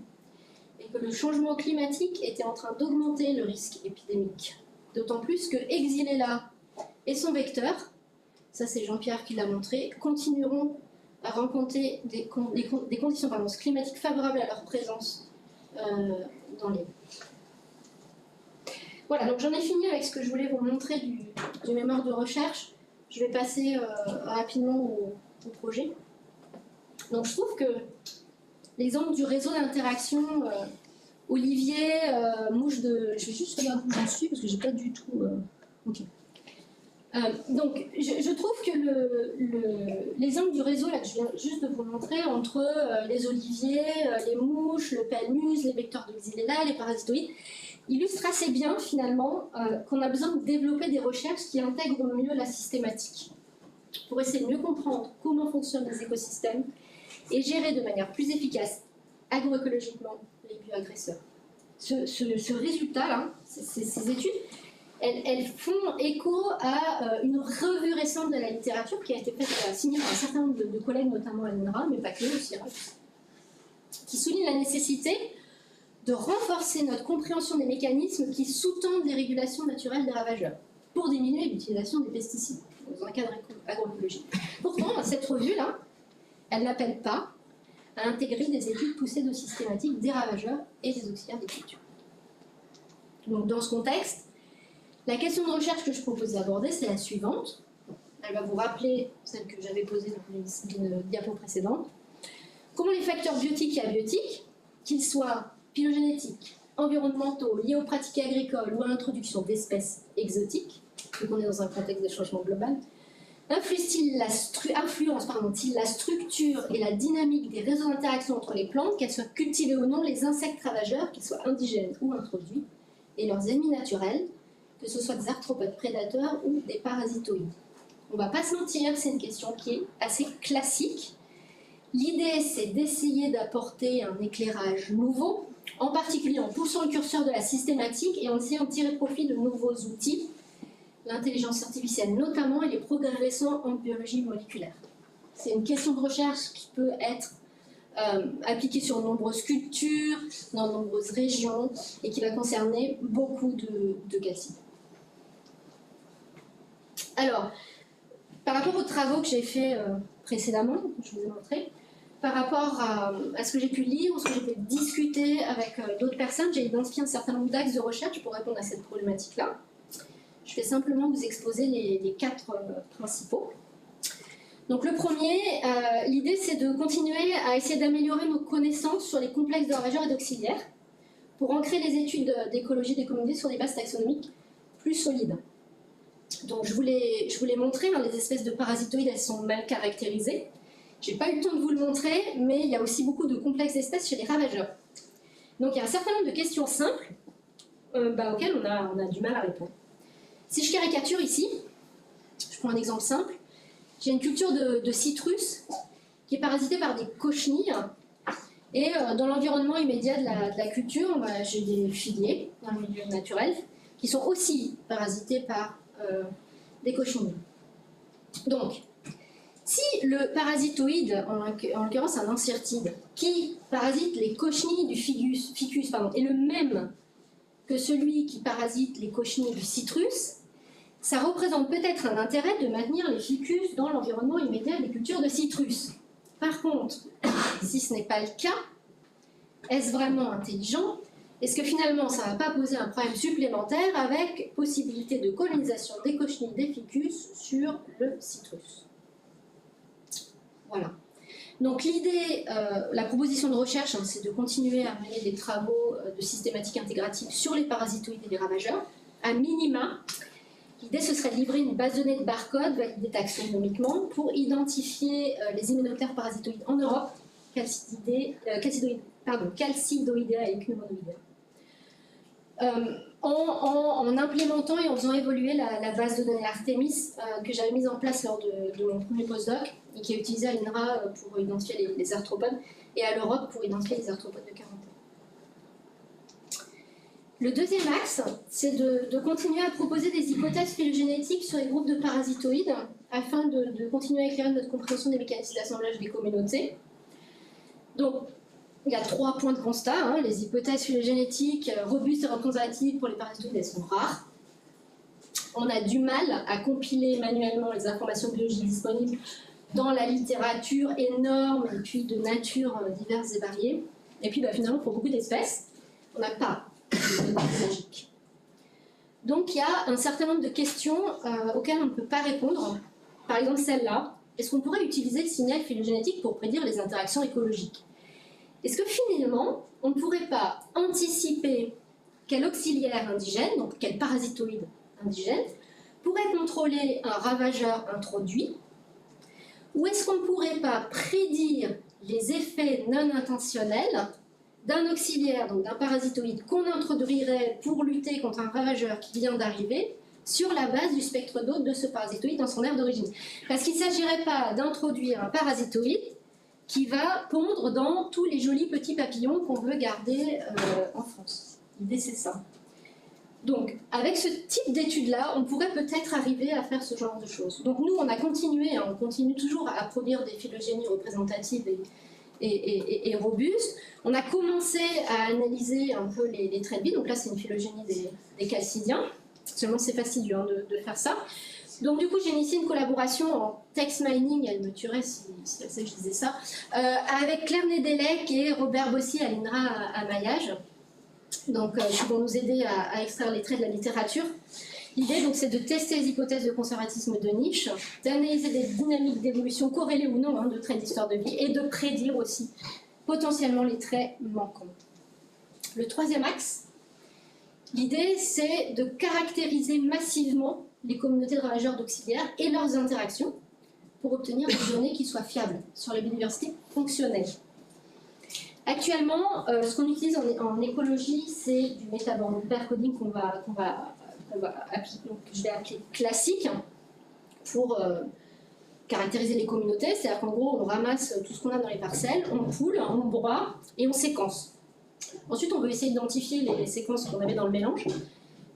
Speaker 2: et que le changement climatique était en train d'augmenter le risque épidémique. D'autant plus que Xylella et son vecteur, ça c'est Jean-Pierre qui l'a montré, continueront à rencontrer des conditions climatiques favorables à leur présence dans l'île. Voilà, donc j'en ai fini avec ce que je voulais vous montrer du mémoire de recherche. Je vais passer rapidement au projet. Donc je trouve que l'exemple du réseau d'interaction Olivier, mouche de... Je vais juste regarder où j'en suis parce que j'ai pas du tout... Ok. Donc je trouve que l'exemple du réseau là, que je viens juste de vous montrer entre les oliviers, les mouches, le palmus, les vecteurs de Xylella, les parasitoïdes, illustre assez bien finalement qu'on a besoin de développer des recherches qui intègrent mieux la systématique pour essayer de mieux comprendre comment fonctionnent les écosystèmes et gérer de manière plus efficace agroécologiquement les bioagresseurs. Ce résultat-là, ces études, elles font écho à une revue récente de la littérature qui a été faite, signée par un certain nombre de collègues, notamment à l'INRA, mais pas que, aussi, qui souligne la nécessité de renforcer notre compréhension des mécanismes qui sous-tendent les régulations naturelles des ravageurs pour diminuer l'utilisation des pesticides dans un cadre agroécologique. Pourtant, cette revue-là, elle n'appelle pas à intégrer des études poussées de systématiques des ravageurs et des auxiliaires des cultures. Donc dans ce contexte, la question de recherche que je propose d'aborder, c'est la suivante. Elle va vous rappeler celle que j'avais posée dans une diapo précédente. Comment les facteurs biotiques et abiotiques, qu'ils soient phylogénétiques, environnementaux, liés aux pratiques agricoles ou à l'introduction d'espèces exotiques, donc on est dans un contexte de changement global, influencent-ils la structure et la dynamique des réseaux d'interaction entre les plantes, qu'elles soient cultivées ou non, les insectes ravageurs, qu'ils soient indigènes ou introduits, et leurs ennemis naturels, que ce soit des arthropodes prédateurs ou des parasitoïdes. On ne va pas se mentir, c'est une question qui est assez classique. L'idée, c'est d'essayer d'apporter un éclairage nouveau, en particulier en poussant le curseur de la systématique et en essayant de tirer profit de nouveaux outils, l'intelligence artificielle notamment et les progrès récents en biologie moléculaire. C'est une question de recherche qui peut être appliquée sur de nombreuses cultures, dans de nombreuses régions, et qui va concerner beaucoup de calcium. Alors, par rapport aux travaux que j'ai faits précédemment, je vous ai montré, par rapport à ce que j'ai pu lire ou ce que j'ai pu discuter avec d'autres personnes, j'ai identifié un certain nombre d'axes de recherche pour répondre à cette problématique-là. Je vais simplement vous exposer les 4 principaux. Donc le premier, l'idée c'est de continuer à essayer d'améliorer nos connaissances sur les complexes de ravageurs et d'auxiliaires pour ancrer les études d'écologie des communautés sur des bases taxonomiques plus solides. Donc je vous l'ai montré, hein, les espèces de parasitoïdes, elles sont mal caractérisées. Je n'ai pas eu le temps de vous le montrer, mais il y a aussi beaucoup de complexes d'espèces chez les ravageurs. Donc il y a un certain nombre de questions simples auxquelles on a du mal à répondre. Si je caricature ici, je prends un exemple simple, j'ai une culture de citrus qui est parasitée par des cochenilles, et dans l'environnement immédiat de la culture, j'ai des figuiers dans le milieu naturel qui sont aussi parasités par des cochenilles. Donc, si le parasitoïde, en l'occurrence un encyrtide, qui parasite les cochenilles du ficus est le même que celui qui parasite les cochenilles du citrus, ça représente peut-être un intérêt de maintenir les ficus dans l'environnement immédiat des cultures de citrus. Par contre, si ce n'est pas le cas, est-ce vraiment intelligent? Est-ce que finalement ça ne va pas poser un problème supplémentaire avec possibilité de colonisation des cochenilles des ficus sur le citrus? Voilà. Donc l'idée, la proposition de recherche, hein, c'est de continuer à mener des travaux de systématique intégrative sur les parasitoïdes et les ravageurs. À minima, l'idée ce serait de livrer une base de données de barcode validée taxonomiquement pour identifier les hyménoptères parasitoïdes en Europe, Calcidoidea et Pneumonoidea. En implémentant et en faisant évoluer la base de données Artemis que j'avais mise en place lors de mon premier postdoc et qui est utilisée à l'INRA pour identifier les arthropodes et à l'Europe pour identifier les arthropodes de quarantaine. Le deuxième axe, c'est de continuer à proposer des hypothèses phylogénétiques sur les groupes de parasitoïdes afin de continuer à éclairer notre compréhension des mécanismes d'assemblage des communautés. Donc, il y a 3 points de constat. Hein. Les hypothèses phylogénétiques robustes et représentatives pour les parasitoïdes, elles sont rares. On a du mal à compiler manuellement les informations biologiques disponibles dans la littérature énorme et puis de nature diverses et variées. Et puis finalement, pour beaucoup d'espèces, on n'a pas de données biologiques. Donc il y a un certain nombre de questions auxquelles on ne peut pas répondre. Par exemple celle-là, est-ce qu'on pourrait utiliser le signal phylogénétique pour prédire les interactions écologiques? Est-ce que finalement, on ne pourrait pas anticiper quel auxiliaire indigène, donc quel parasitoïde indigène, pourrait contrôler un ravageur introduit? Ou est-ce qu'on ne pourrait pas prédire les effets non intentionnels d'un auxiliaire, donc d'un parasitoïde qu'on introduirait pour lutter contre un ravageur qui vient d'arriver sur la base du spectre d'hôte de ce parasitoïde dans son aire d'origine? Parce qu'il ne s'agirait pas d'introduire un parasitoïde qui va pondre dans tous les jolis petits papillons qu'on veut garder en France. L'idée, c'est ça. Donc, avec ce type d'études-là, on pourrait peut-être arriver à faire ce genre de choses. Donc nous, on a continué, on continue toujours à produire des phylogénies représentatives et robustes. On a commencé à analyser un peu les traits de vie. Donc là, c'est une phylogénie des calcidiens. Seulement, c'est fastidieux de faire ça. Donc du coup, j'ai initié une collaboration en text mining, elle me tuerait si elle sait que je disais ça, avec Claire Nedelec et Robert Bossy à l'INRA à Maillage, donc, qui vont nous aider à extraire les traits de la littérature. L'idée, donc, c'est de tester les hypothèses de conservatisme de niche, d'analyser des dynamiques d'évolution corrélées ou non de traits d'histoire de vie et de prédire aussi potentiellement les traits manquants. Le troisième axe, l'idée, c'est de caractériser massivement les communautés de ravageurs d'auxiliaires et leurs interactions pour obtenir des données qui soient fiables sur la biodiversité fonctionnelle. Actuellement, ce qu'on utilise en écologie, c'est du métaborn hypercoding que je vais appeler classique pour caractériser les communautés. C'est-à-dire qu'en gros, on ramasse tout ce qu'on a dans les parcelles, on poule, on broie et on séquence. Ensuite, on veut essayer d'identifier les séquences qu'on avait dans le mélange.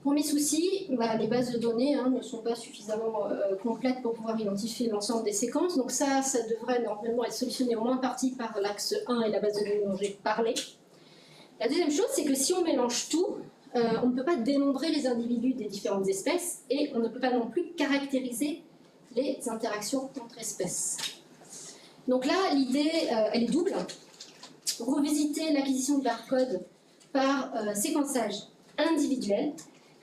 Speaker 2: Premier souci, les bases de données ne sont pas suffisamment complètes pour pouvoir identifier l'ensemble des séquences. Donc ça devrait normalement être solutionné au moins en partie par l'axe 1 et la base de données dont j'ai parlé. La deuxième chose, c'est que si on mélange tout, on ne peut pas dénombrer les individus des différentes espèces et on ne peut pas non plus caractériser les interactions entre espèces. Donc là, l'idée, elle est double. Revisiter l'acquisition de barcodes par séquençage individuel.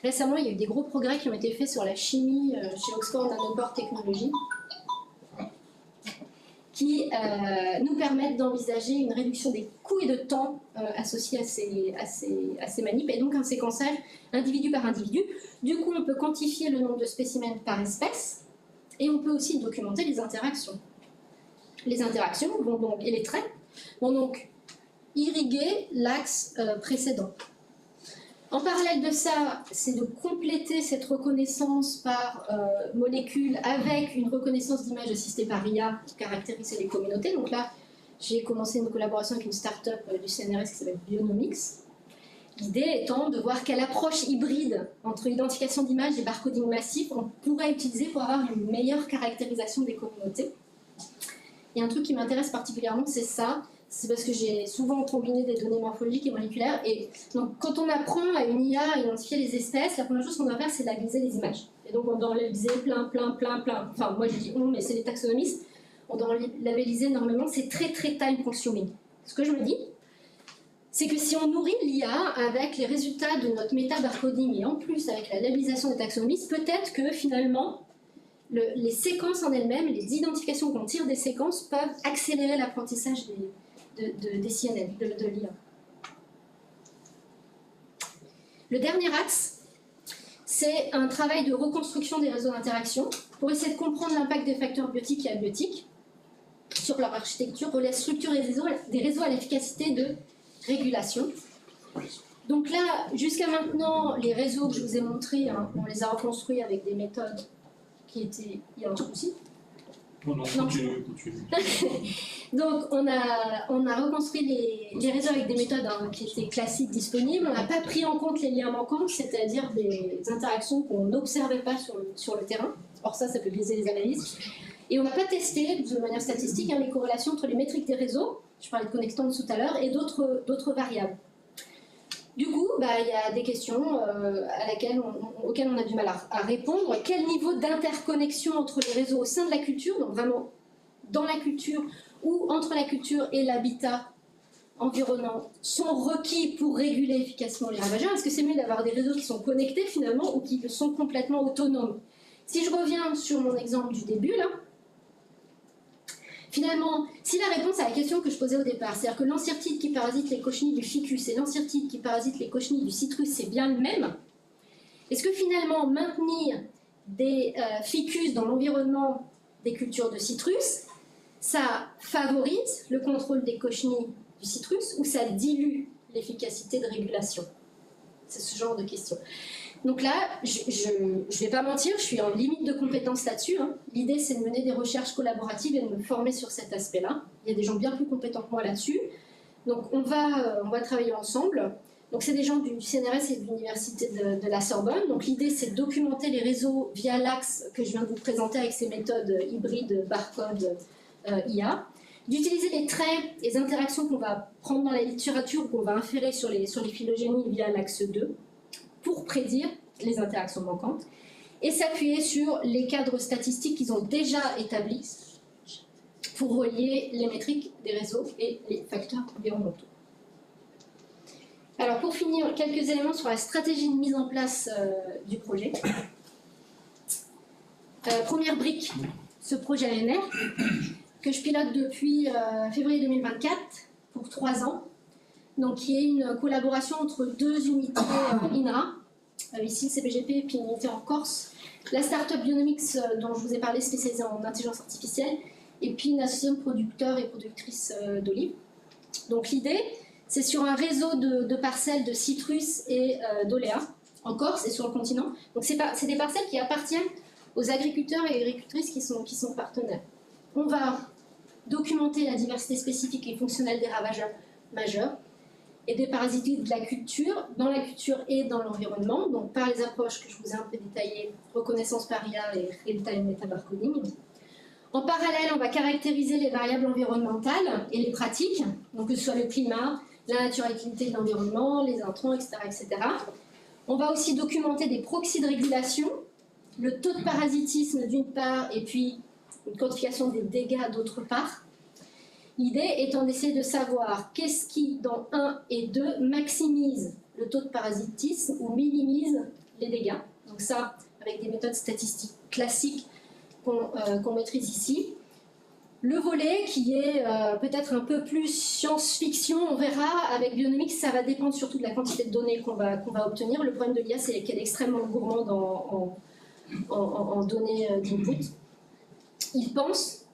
Speaker 2: Récemment, il y a eu des gros progrès qui ont été faits sur la chimie chez Oxford Nanopore Technologies qui nous permettent d'envisager une réduction des coûts et de temps associés à ces manips, et donc un séquençage individu par individu. Du coup, on peut quantifier le nombre de spécimens par espèce, et on peut aussi documenter les interactions. Les interactions et les traits vont donc irriguer l'axe précédent. En parallèle de ça, c'est de compléter cette reconnaissance par molécules avec une reconnaissance d'images assistée par IA pour caractériser les communautés. Donc là, j'ai commencé une collaboration avec une start-up du CNRS qui s'appelle Bionomics. L'idée étant de voir quelle approche hybride entre identification d'images et barcoding massif on pourrait utiliser pour avoir une meilleure caractérisation des communautés. Et un truc qui m'intéresse particulièrement, c'est ça. C'est parce que j'ai souvent combiné des données morphologiques et moléculaires. Et donc, quand on apprend à une IA à identifier les espèces, la première chose qu'on doit faire, c'est labelliser les images. Et donc, on doit labelliser plein. Enfin, moi, je dis on, mais c'est les taxonomistes. On doit labelliser énormément. C'est très, très time consuming. Ce que je me dis, c'est que si on nourrit l'IA avec les résultats de notre méta-barcoding et en plus avec la labellisation des taxonomistes, peut-être que finalement, les séquences en elles-mêmes, les identifications qu'on tire des séquences peuvent accélérer l'apprentissage des CNN, de l'IA. Le dernier axe, c'est un travail de reconstruction des réseaux d'interaction pour essayer de comprendre l'impact des facteurs biotiques et abiotiques sur leur architecture, pour la structure des réseaux à l'efficacité de régulation. Donc là, jusqu'à maintenant, les réseaux que je vous ai montrés, on les a reconstruits avec des méthodes qui étaient... Il y a un souci ?
Speaker 3: Non, continue.
Speaker 2: Donc, on a reconstruit les réseaux avec des méthodes qui étaient classiques disponibles. On n'a pas pris en compte les liens manquants, c'est-à-dire des interactions qu'on n'observait pas sur le terrain. Or, ça peut biaiser les analyses. Et on n'a pas testé, de manière statistique, les corrélations entre les métriques des réseaux, je parlais de connectance tout à l'heure, et d'autres variables. Du coup, il y a des questions auxquelles on a du mal à répondre. Quel niveau d'interconnexion entre les réseaux au sein de la culture, donc vraiment dans la culture ou entre la culture et l'habitat environnant, sont requis pour réguler efficacement les ravageurs? Est-ce que c'est mieux d'avoir des réseaux qui sont connectés finalement ou qui sont complètement autonomes? Si je reviens sur mon exemple du début, là, finalement, si la réponse à la question que je posais au départ, c'est-à-dire que l'encyrtide qui parasite les cochenilles du ficus et l'encyrtide qui parasite les cochenilles du citrus, c'est bien le même, est-ce que finalement maintenir des ficus dans l'environnement des cultures de citrus, ça favorise le contrôle des cochenilles du citrus ou ça dilue l'efficacité de régulation? C'est ce genre de questions. Donc là, je ne vais pas mentir, je suis en limite de compétences là-dessus. L'idée, c'est de mener des recherches collaboratives et de me former sur cet aspect-là. Il y a des gens bien plus compétents que moi là-dessus. Donc on va travailler ensemble. Donc c'est des gens du CNRS et de l'université de la Sorbonne. Donc l'idée, c'est de documenter les réseaux via l'axe que je viens de vous présenter avec ces méthodes hybrides, barcode, IA. D'utiliser les traits, les interactions qu'on va prendre dans la littérature, qu'on va inférer sur les phylogénies via l'axe 2, pour prédire les interactions manquantes, et s'appuyer sur les cadres statistiques qu'ils ont déjà établis pour relier les métriques des réseaux et les facteurs environnementaux. Alors pour finir, quelques éléments sur la stratégie de mise en place du projet. Première brique, ce projet ANR, que je pilote depuis février 2024 pour 3 ans. Donc, qui est une collaboration entre 2 unités INRA, ici le CPGP et puis une unité en Corse, la start-up Bionomics dont je vous ai parlé, spécialisée en intelligence artificielle, et puis une association de producteurs et productrices d'olives. Donc l'idée, c'est sur un réseau de parcelles de citrus et d'oléa, en Corse et sur le continent. Donc c'est des parcelles qui appartiennent aux agriculteurs et agricultrices qui sont partenaires. On va documenter la diversité spécifique et fonctionnelle des ravageurs majeurs et des parasites de la culture, dans la culture et dans l'environnement, donc par les approches que je vous ai un peu détaillées, reconnaissance par IA et real-time metabarcoding. En parallèle, on va caractériser les variables environnementales et les pratiques, donc que ce soit le climat, la naturalité de l'environnement, les intrants, etc., etc. On va aussi documenter des proxys de régulation, le taux de parasitisme d'une part, et puis une quantification des dégâts d'autre part. L'idée étant d'essayer de savoir qu'est-ce qui, dans 1 et 2, maximise le taux de parasitisme ou minimise les dégâts. Donc ça, avec des méthodes statistiques classiques qu'on maîtrise ici. Le volet qui est peut-être un peu plus science-fiction, on verra, avec Bionomics, ça va dépendre surtout de la quantité de données qu'on va obtenir. Le problème de l'IA, c'est qu'elle est extrêmement gourmande en données d'input. Ils pensent,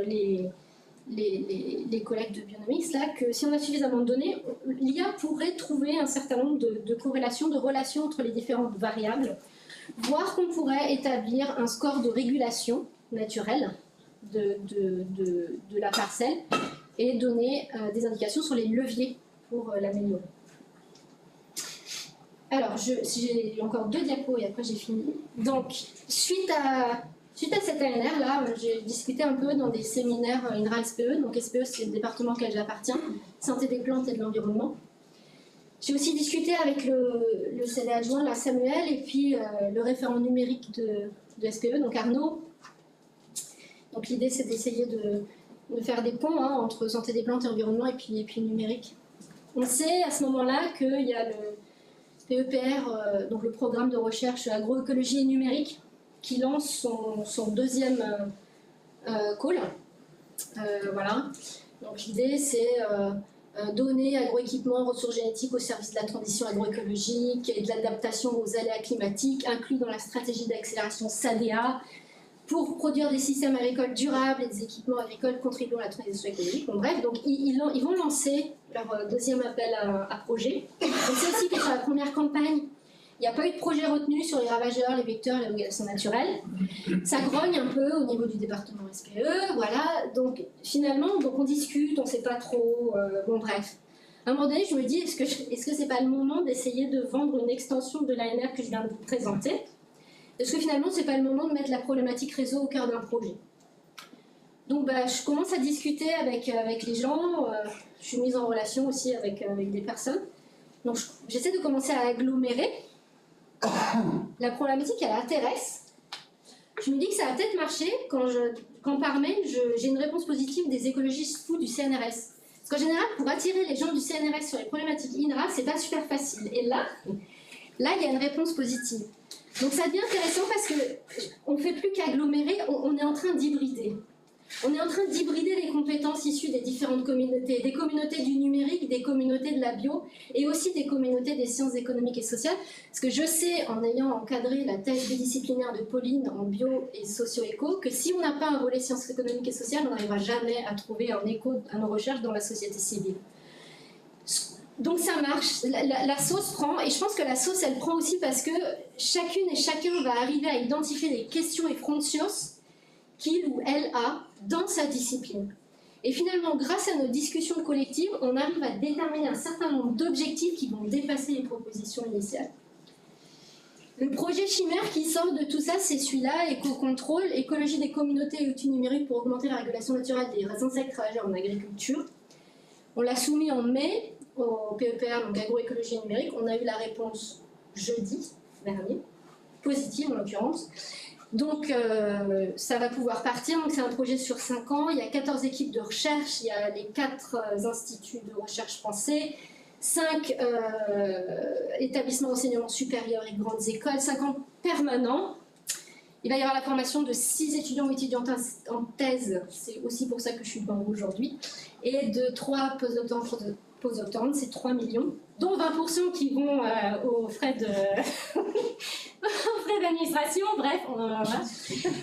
Speaker 2: les collègues de Bionomics, là, que si on a suffisamment de données, l'IA pourrait trouver un certain nombre de corrélations, de relations entre les différentes variables, voire qu'on pourrait établir un score de régulation naturelle de la parcelle et donner des indications sur les leviers pour l'améliorer. Alors, j'ai encore 2 diapos et après j'ai fini. Donc, suite à cette ANR-là, j'ai discuté un peu dans des séminaires INRA-SPE. Donc SPE, c'est le département auquel j'appartiens, santé des plantes et de l'environnement. J'ai aussi discuté avec le CD adjoint, la Samuel, et puis le référent numérique de SPE, donc Arnaud. Donc l'idée, c'est d'essayer de faire des ponts entre santé des plantes et environnement, et puis numérique. On sait à ce moment-là qu'il y a le PEPR, donc le programme de recherche agroécologie et numérique, qui lance son 2e call. Voilà. Donc l'idée, c'est donner agroéquipement, ressources génétiques au service de la transition agroécologique et de l'adaptation aux aléas climatiques, inclus dans la stratégie d'accélération SADEA, pour produire des systèmes agricoles durables et des équipements agricoles contribuant à la transition écologique. Bon, bref, donc ils vont lancer leur 2e appel à projet. On sait aussi que sur la première campagne, il n'y a pas eu de projet retenu sur les ravageurs, les vecteurs, les régulations naturelles. Ça grogne un peu au niveau du département SPE, voilà. Donc finalement, on discute, on ne sait pas trop. Bon bref. À un moment donné, je me dis, est-ce que c'est pas le moment d'essayer de vendre une extension de l'ANR que je viens de vous présenter? Est-ce que finalement, c'est pas le moment de mettre la problématique réseau au cœur d'un projet? Donc je commence à discuter avec les gens. Je suis mise en relation aussi avec des personnes. Donc j'essaie de commencer à agglomérer. La problématique, elle intéresse. Je me dis que ça va peut-être marcher quand par mail, j'ai une réponse positive des écologistes fous du CNRS. Parce qu'en général, pour attirer les gens du CNRS sur les problématiques INRA, c'est pas super facile. Et là, il y a une réponse positive. Donc ça devient intéressant parce qu'on ne fait plus qu'agglomérer, on est en train d'hybrider. On est en train d'hybrider les compétences issues des différentes communautés, des communautés du numérique, des communautés de la bio, et aussi des communautés des sciences économiques et sociales. Parce que je sais, en ayant encadré la thèse disciplinaire de Pauline en bio et socio-éco, que si on n'a pas un volet sciences économiques et sociales, on n'arrivera jamais à trouver un écho à nos recherches dans la société civile. Donc ça marche, la sauce prend, et je pense que la sauce, elle prend aussi parce que chacune et chacun va arriver à identifier des questions et fronts de science qu'il ou elle a dans sa discipline. Et finalement, grâce à nos discussions collectives, on arrive à déterminer un certain nombre d'objectifs qui vont dépasser les propositions initiales. Le projet Chimère qui sort de tout ça, c'est celui-là, éco-contrôle, écologie des communautés et outils numériques pour augmenter la régulation naturelle des insectes ravageurs en agriculture. On l'a soumis en mai au PEPR, donc agroécologie et numérique. On a eu la réponse jeudi dernier. positive en l'occurrence. Donc ça va pouvoir partir, donc c'est un projet sur 5 ans, il y a 14 équipes de recherche, il y a les 4 instituts de recherche français, 5 établissements d'enseignement supérieur et grandes écoles, 50 permanents. Il va y avoir la formation de 6 étudiants ou étudiantes en thèse, c'est aussi pour ça que je suis devant vous aujourd'hui, et de 3 post-doctorants, c'est 3 millions, dont 20% qui vont aux frais de... aux frais d'administration, bref,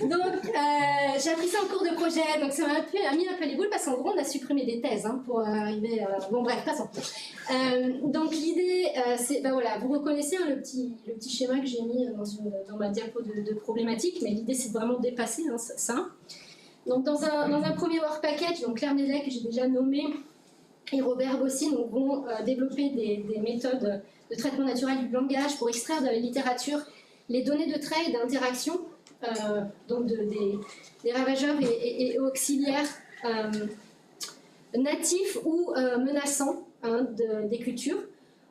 Speaker 2: donc j'ai appris ça en cours de projet, donc ça m'a mis un peu les boules parce qu'en gros on a supprimé des thèses hein, pour arriver bon bref, passons. Donc l'idée c'est, ben voilà, vous reconnaissez hein, le petit schéma que j'ai mis dans ma diapo de problématiques, mais l'idée c'est de vraiment dépasser hein, ça. Donc dans un premier work package, donc Claire Nélet que j'ai déjà nommé et Robert Gossin vont développer des méthodes de traitement naturel du langage pour extraire de la littérature les données de trait et d'interaction donc des ravageurs et auxiliaires natifs ou menaçants hein, des cultures.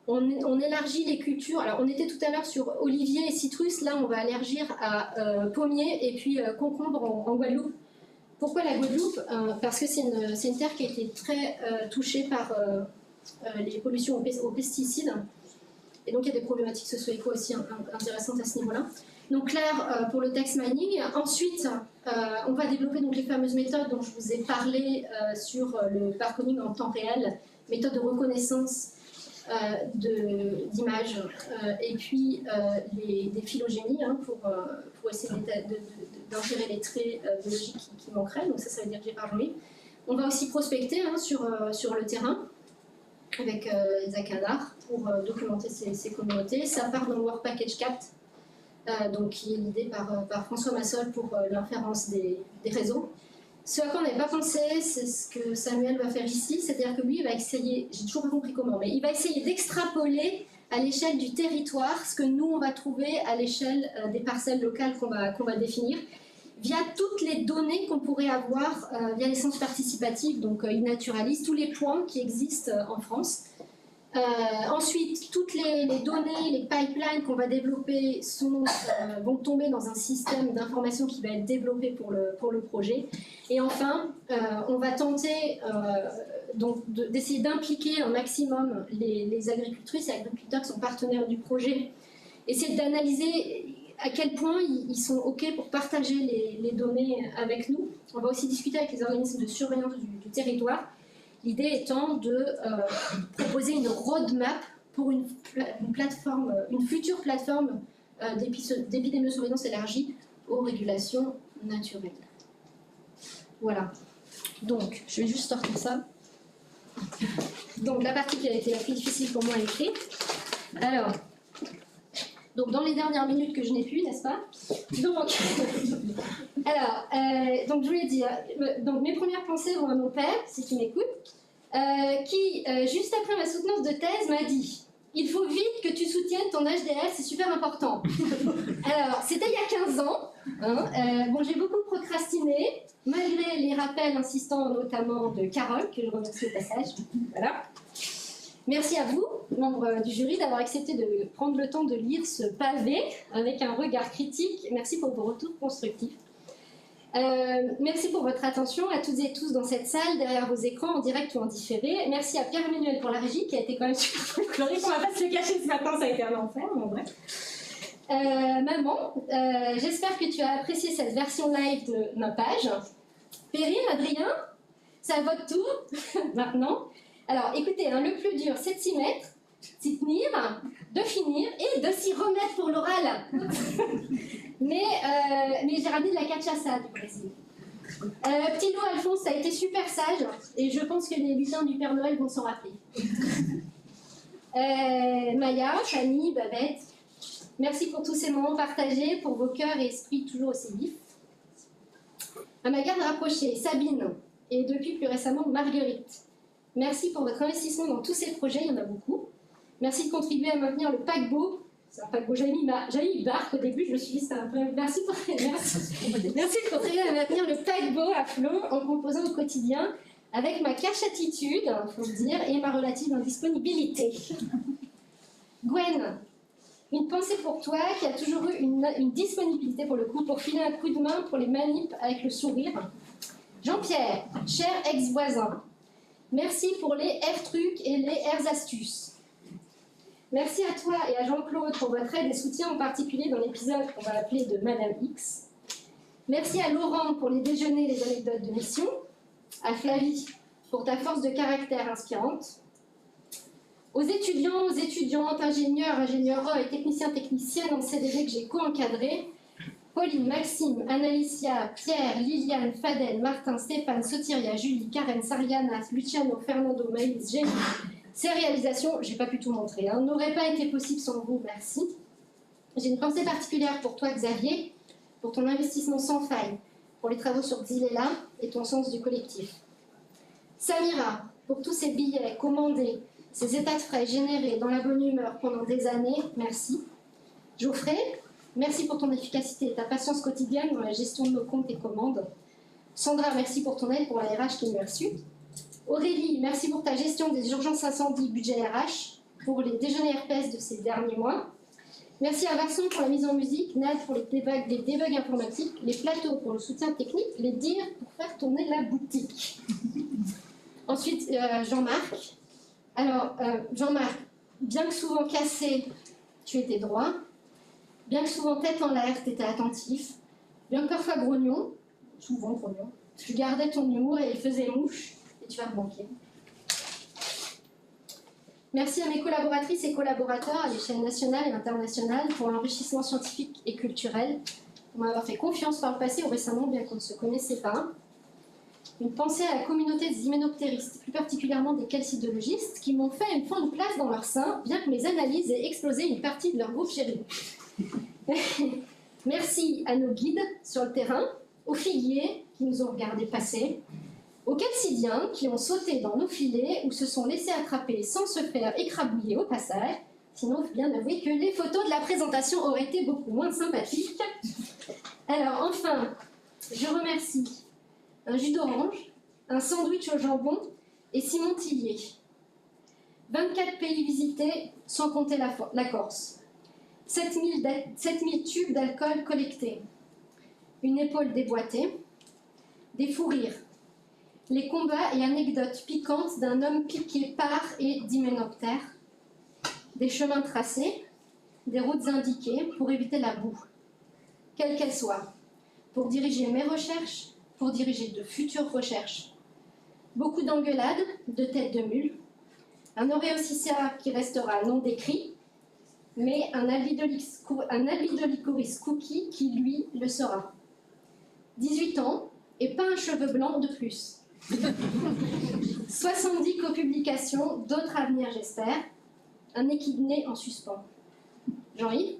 Speaker 2: On élargit les cultures. Alors on était tout à l'heure sur olivier et citrus, là on va élargir à pommier et puis concombre en Guadeloupe. Pourquoi la Guadeloupe parce que c'est une terre qui a été très touchée par les pollutions aux pesticides. Et donc il y a des problématiques socio-éco aussi intéressantes à ce niveau-là. Donc Claire pour le text mining. Ensuite, on va développer donc les fameuses méthodes dont je vous ai parlé sur le barcoding en temps réel, méthode de reconnaissance d'images, et puis des phylogénies hein, pour essayer d'ingérer les traits biologiques qui manqueraient. Donc ça veut dire que j'ai parlé. On va aussi prospecter hein, sur le terrain avec Isaac Hadar pour documenter ces communautés. Ça part dans le Work Package 4, donc qui est l'idée par François Massol pour l'inférence des réseaux. Ce à quoi on n'avait pas pensé, c'est ce que Samuel va faire ici, c'est-à-dire que lui, il va essayer, j'ai toujours pas compris comment, mais il va essayer d'extrapoler à l'échelle du territoire ce que nous, on va trouver à l'échelle des parcelles locales qu'on va définir, via toutes les données qu'on pourrait avoir via les sciences participatives, donc e-naturalist, tous les points qui existent en France. Ensuite, toutes les données, les pipelines qu'on va développer vont tomber dans un système d'information qui va être développé pour le projet. Et enfin, on va tenter d'essayer d'impliquer un maximum les agricultrices et agriculteurs qui sont partenaires du projet, essayer d'analyser à quel point ils sont OK pour partager les données avec nous. On va aussi discuter avec les organismes de surveillance du territoire. L'idée étant de proposer une roadmap pour une future plateforme d'épidémiosurveillance élargie aux régulations naturelles. Voilà. Donc, je vais juste sortir ça. Donc, la partie qui a été la plus difficile pour moi à écrire. Alors, dans les dernières minutes que je n'ai plus, n'est-ce pas? Donc, donc je voulais dire, donc mes premières pensées vont à mon père, si tu m'écoutes, qui, juste après ma soutenance de thèse, m'a dit « Il faut vite que tu soutiennes ton HDL, c'est super important. » Alors, c'était il y a 15 ans. Hein, bon, j'ai beaucoup procrastiné, malgré les rappels insistants, notamment de Carole, que je remercie au passage. Voilà. Merci à vous, membres du jury, d'avoir accepté de prendre le temps de lire ce pavé avec un regard critique. Merci pour vos retours constructifs. Merci pour votre attention à toutes et tous dans cette salle, derrière vos écrans, en direct ou en différé. Merci à Pierre-Emmanuel pour la régie, qui a été quand même super folklorique. On ne va pas se le cacher ce matin, ça a été un enfer, mais bref. Maman, j'espère que tu as apprécié cette version live de ma page. Perrine, Adrien, c'est à votre tour maintenant. Alors écoutez, hein, le plus dur c'est de s'y mettre, s'y tenir, de finir et de s'y remettre pour l'oral. mais j'ai ramené de la cachaça du Brésil. Petit loup Alphonse a été super sage et je pense que les lutins du Père Noël vont s'en rappeler. Maya, Fanny, Babette, merci pour tous ces moments partagés, pour vos cœurs et esprits toujours aussi vifs. À ma garde rapprochée, Sabine et depuis plus récemment Marguerite. Merci pour votre investissement dans tous ces projets, il y en a beaucoup. Merci de contribuer à maintenir le paquebot. C'est un paquebot, j'avais mis barque au début, je me suis dit c'était un peu... Merci de contribuer à maintenir le paquebot à flot en composant au quotidien avec ma cache attitude, il faut le dire, et ma relative indisponibilité. Gwen, Une pensée pour toi qui a toujours eu une disponibilité pour le coup, pour filer un coup de main pour les manips avec le sourire. Jean-Pierre, cher ex-voisin, merci pour les R-trucs et les R-astuces. Merci à toi et à Jean-Claude pour votre aide et soutien, en particulier dans l'épisode qu'on va appeler de Madame X. Merci à Laurent pour les déjeuners et les anecdotes de mission. À Flavie pour ta force de caractère inspirante. Aux étudiants, aux étudiantes, ingénieurs, ingénieures et techniciens, techniciennes en CDD que j'ai co-encadrés. Pauline, Maxime, Annalicia, Pierre, Liliane, Fadel, Martin, Stéphane, Sotiria, Julie, Karen, Sariana, Luciano, Fernando, Maïs, Jenny. Ces réalisations, je n'ai pas pu tout montrer, n'auraient pas été possibles sans vous, merci. J'ai une pensée particulière pour toi, Xavier, pour ton investissement sans faille, pour les travaux sur Xylela et ton sens du collectif. Samira, pour tous ces billets commandés, ces états de frais générés dans la bonne humeur pendant des années, merci. Geoffrey, merci pour ton efficacité et ta patience quotidienne dans la gestion de nos comptes et commandes. Sandra, merci pour ton aide pour la RH qui me reçu. Aurélie, merci pour ta gestion des urgences incendies budget RH, pour les déjeuners RPS de ces derniers mois. Merci à Vincent pour la mise en musique, Nad pour les debugs informatiques, les plateaux pour le soutien technique, les dires pour faire tourner la boutique. Ensuite, Jean-Marc. Alors, Jean-Marc, bien que souvent cassé, tu étais droit. Bien que souvent tête en l'air, tu étais attentif. Bien que parfois grognon, souvent grognon, tu gardais ton humour et il faisait mouche. Et tu vas me manquer. Merci à mes collaboratrices et collaborateurs à l'échelle nationale et internationale pour l'enrichissement scientifique et culturel, pour m'avoir fait confiance par le passé ou récemment, bien qu'on ne se connaissait pas. Une pensée à la communauté des hyménoptéristes, plus particulièrement des calcidologistes, qui m'ont fait une fond de place dans leur sein, bien que mes analyses aient explosé une partie de leur groupe chéri. Merci à nos guides sur le terrain, aux figuiers qui nous ont regardés passer, aux calcidiens qui ont sauté dans nos filets ou se sont laissés attraper sans se faire écrabouiller au passage. Sinon, il faut bien avouer que les photos de la présentation auraient été beaucoup moins sympathiques. Alors, enfin, je remercie un jus d'orange, un sandwich au jambon et Simon Tillier. 24 pays visités, sans compter la Corse. 7000 tubes d'alcool collectés. Une épaule déboîtée. Des fous rires. Les combats et anecdotes piquantes d'un homme piqué par et d'hyménoptères, des chemins tracés, des routes indiquées pour éviter la boue, quelle qu'elle soit, pour diriger mes recherches, pour diriger de futures recherches. Beaucoup d'engueulades, de têtes de mule, un Oreosicea qui restera non décrit, mais un Albidolicoris cookie qui, lui, le sera. 18 ans, et pas un cheveu blanc de plus. 70 copublications, d'autres à venir j'espère, un équidné en suspens. Jean-Yves,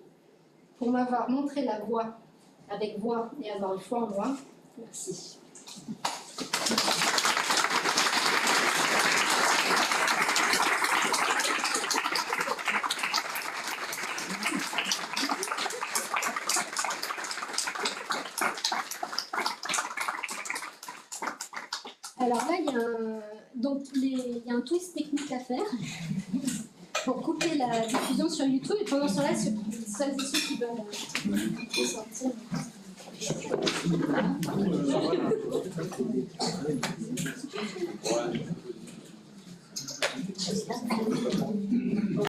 Speaker 2: pour m'avoir montré la voie avec voix et avoir le foi en moi, merci. Alors là, il y a un twist technique à faire pour couper la diffusion sur YouTube. Et pendant ce temps-là, celles et ceux qui veulent sortir.